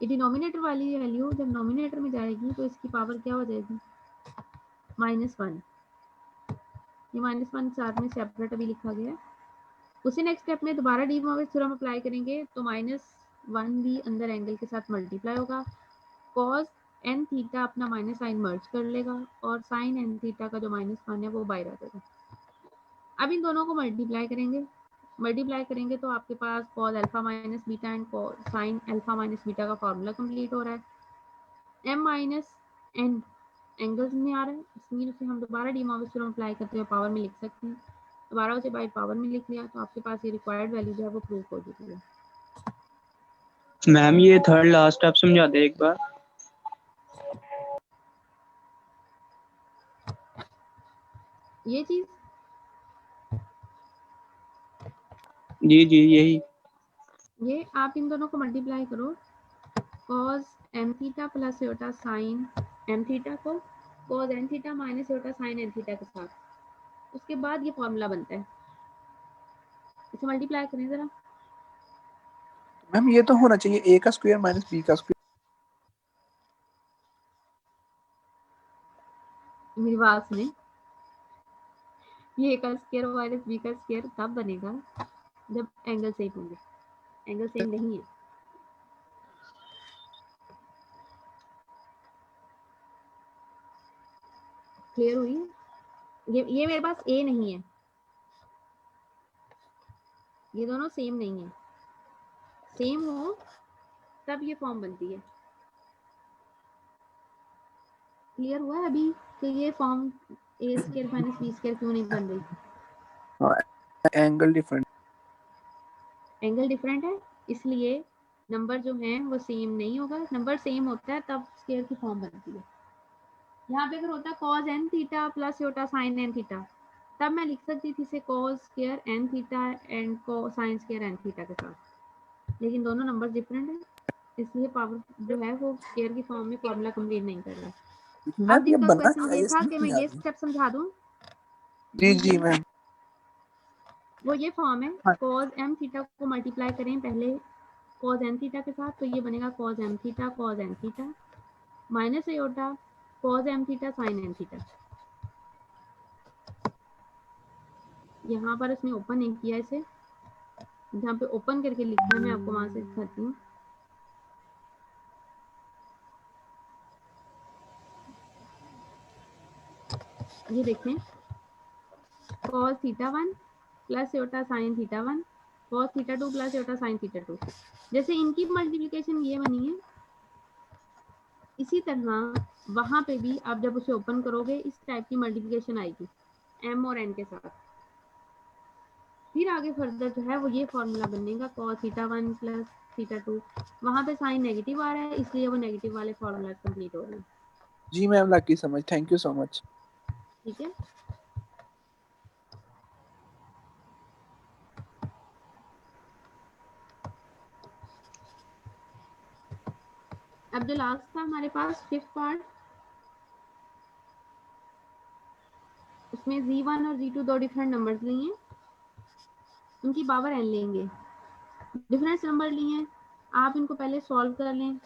ये डिनोमिनेटर वाली वैल्यू जब नोमिनेटर में जाएगी तो इसकी पावर क्या हो जाएगी -1। ये -1 साथ में सेपरेट अभी लिखा गया है। उसी नेक्स्ट स्टेप में दोबारा डी मॉर्वियस थ्योरम अप्लाई करेंगे तो -1 भी अंदर एंगल के साथ मल्टीप्लाई होगा, cos n थीटा अपना माइनस साइन मर्ज कर लेगा और साइन n थीटा का जो -1 है वो बाहर आ जाएगा। अब इन दोनों को मल्टीप्लाई करेंगे तो आपके पास cos alpha minus beta and sine alpha minus beta का फॉर्मूला कंप्लीट हो रहा है। m माइनस n एंगल्स में आ रहा है, इसलिए उसे हम दोबारा डी मॉर्वियस थ्योरम अप्लाई करते हुए पावर में लिख सकते हैं। दोबारा उसे बाय पावर में लिख लिया तो आपके पास ये रिक्वायर्ड वैल्यू जो है वो प्रूव हो चुकी है। मैम ये थर्ड लास्ट स्टेप समझा दे एक बार। ये चीज जी जी यही। ये आप इन दोनों को मल्टीप्लाई करो, cos m theta plus iota sign m theta को cos n theta minus iota sine n theta के साथ, उसके बाद ये फॉर्मूला बनता है। इसे मल्टीप्लाई करें जरा। मैम ये तो होना चाहिए a का स्क्वायर माइनस b का स्क्वायर। मेरी बात में ये a का स्क्वायर माइनस b का स्क्वायर तब बनेगा जब एंगल सेम होंगे, एंगल सेम नहीं है। क्लियर हुई? ये मेरे पास a नहीं है, ये दोनों सेम नहीं है, सेम हो तब ये फॉर्म बनती है। क्लियर हुआ है अभी कि ये form a square minus b square क्यों नहीं बन रही? एंगल डिफरेंट, एंगल डिफरेंट है इसलिए नंबर जो है वो सेम नहीं होगा। नंबर सेम होता है तब स्क्वायर की फॉर्म बनती है। यहाँ पे अगर होता cos n theta plus iota sign n theta तब मैं लिख सकती थी इसे cos square n theta and sine square n theta के साथ, लेकिन दोनों नंबर डिफरेंट है इसलिए पावर जो है वो स्क्वायर की फॉर्म में फॉर्मूला कंप्लीट नहीं कर रहा। अब मैम ये जिनका बनना क्वेश्चन ये चाहिए था समझ कि मैं नहीं आ ये रही। स्टेप समझा दूं, जी जी मैम। वो ये फॉर्म है हाँ। cos m थीटा को मल्टीप्लाई करें पहले cos n थीटा के साथ तो ये बनेगा cos m theta cos n theta minus iota cos m theta sin n theta. यहाँ पर इसने ओपन नहीं किया इसे, जहाँ पे ओपन करके लिखा है मैं आपको वहां से दिखाती हूँ। ये देखें cos theta 1 plus iota sin theta 1 cos theta 2 plus iota sin theta 2। जैसे इनकी मल्टीप्लिकेशन ये बनी है इसी तरह वहां पे भी आप जब उसे ओपन करोगे इस टाइप की मल्टीप्लिकेशन आएगी m और n के साथ। फिर आगे फर्दर जो है वो ये फॉर्मूला बनेगा cos थीटा 1 प्लस थीटा 2। वहां पे साइन नेगेटिव आ रहा है इसलिए वो नेगेटिव वाले फॉर्मूला कंप्लीट हो रहे हैं। जी मैम लकी समझ, थैंक यू सो मच। ठीक है, अब जो लास्ट था हमारे पास फिफ्थ पार्ट, उसमें z1 और z2 दो डिफरेंट नंबर्स लिए, उनकी पावर n लेंगे, डिफरेंस नंबर लिए, आप इनको पहले सॉल्व कर लें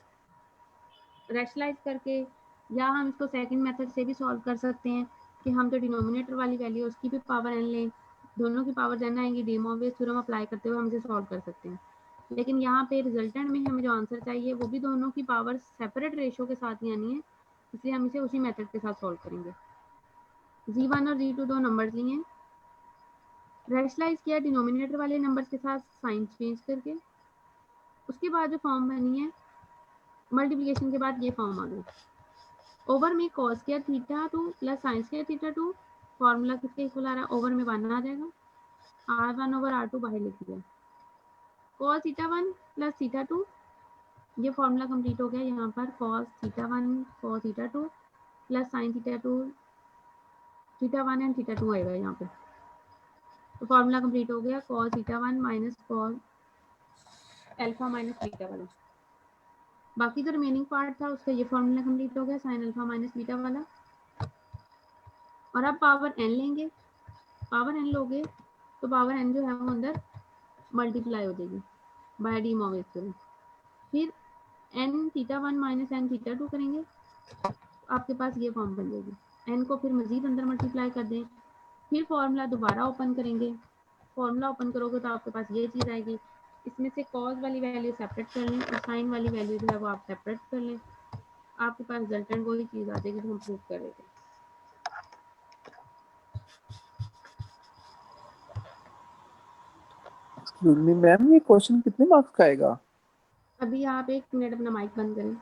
रैशनलाइज करके, या हम इसको सेकंड मेथड से भी सॉल्व कर सकते हैं कि हम जो डिनोमिनेटर वाली वैल्यू उसकी भी पावर n लें, दोनों की पावर n आएंगी, डी मॉर्वियस थ्योरम अप्लाई करते हुए हम इसे सॉल्व कर सकते हैं। लेकिन यहाँ पे रिजल्टेंट में हमें जो आंसर चाहिए वो भी दोनों की पावर सेपरेट रेशो के साथ ही आनी है, इसलिए हम इसे उसी मेथड के साथ सॉल्व करेंगे। z1 और z2 दो नंबर्स लिए, रैशनलाइज किया डिनोमिनेटर वाले नंबर्स के साथ साइन चेंज करके, उसके बाद जो फॉर्म बनी है मल्टीप्लिकेशन के बाद ये फॉर्म आ गई। ओवर में cos square theta 2 plus sign square theta 2 formula किसके इक्वल आ रहा है, ओवर में 1 आ जाएगा, r1 ओवर r2 बाहर लिख दिया, cos थीटा 1 प्लस थीटा 2 ये फॉर्मूला कंप्लीट हो गया। यहाँ पर cos θ1 cos θ2 plus sin θ2 θ1 and θ2 आएगा यहाँ पे। तो फॉर्मूला कंप्लीट हो गया cos θ1 minus cos alpha minus beta वाला। बाकी जो रिमेनिंग पार्ट था उसका ये फॉर्मूला कंप्लीट हो गया sin अल्फा माइनस बीटा वाला। और अब पावर n लेंगे। पावर n लोगे तो पावर n जो है वो अंदर मल्टीप्लाई हो जाएगी बाय डी मोविस थ्योरम। फिर n θ1 माइनस n θ2 करेंगे तो आपके पास ये फॉर्म बन जाएगी। n को फिर मजीद अंदर मल्टीप्लाई कर दें, फिर फॉर्मूला दोबारा ओपन करेंगे। फॉर्मूला ओपन करोगे तो आपके पास ये चीज़ आएगी। इसमें से कॉस वाली वैल्यू सेपरेट कर लें और साइन वाली वैल्यू जो है वो आप सेपरेट कर लें, आपके पास रिजल्टेंट वही चीज़ आ जाएगी जो हम प्रूव कर रहे थे। मैम ये क्वेश्चन कितने मार्क्स का आएगा? अभी आप 1 मिनट अपना माइक बंद करें।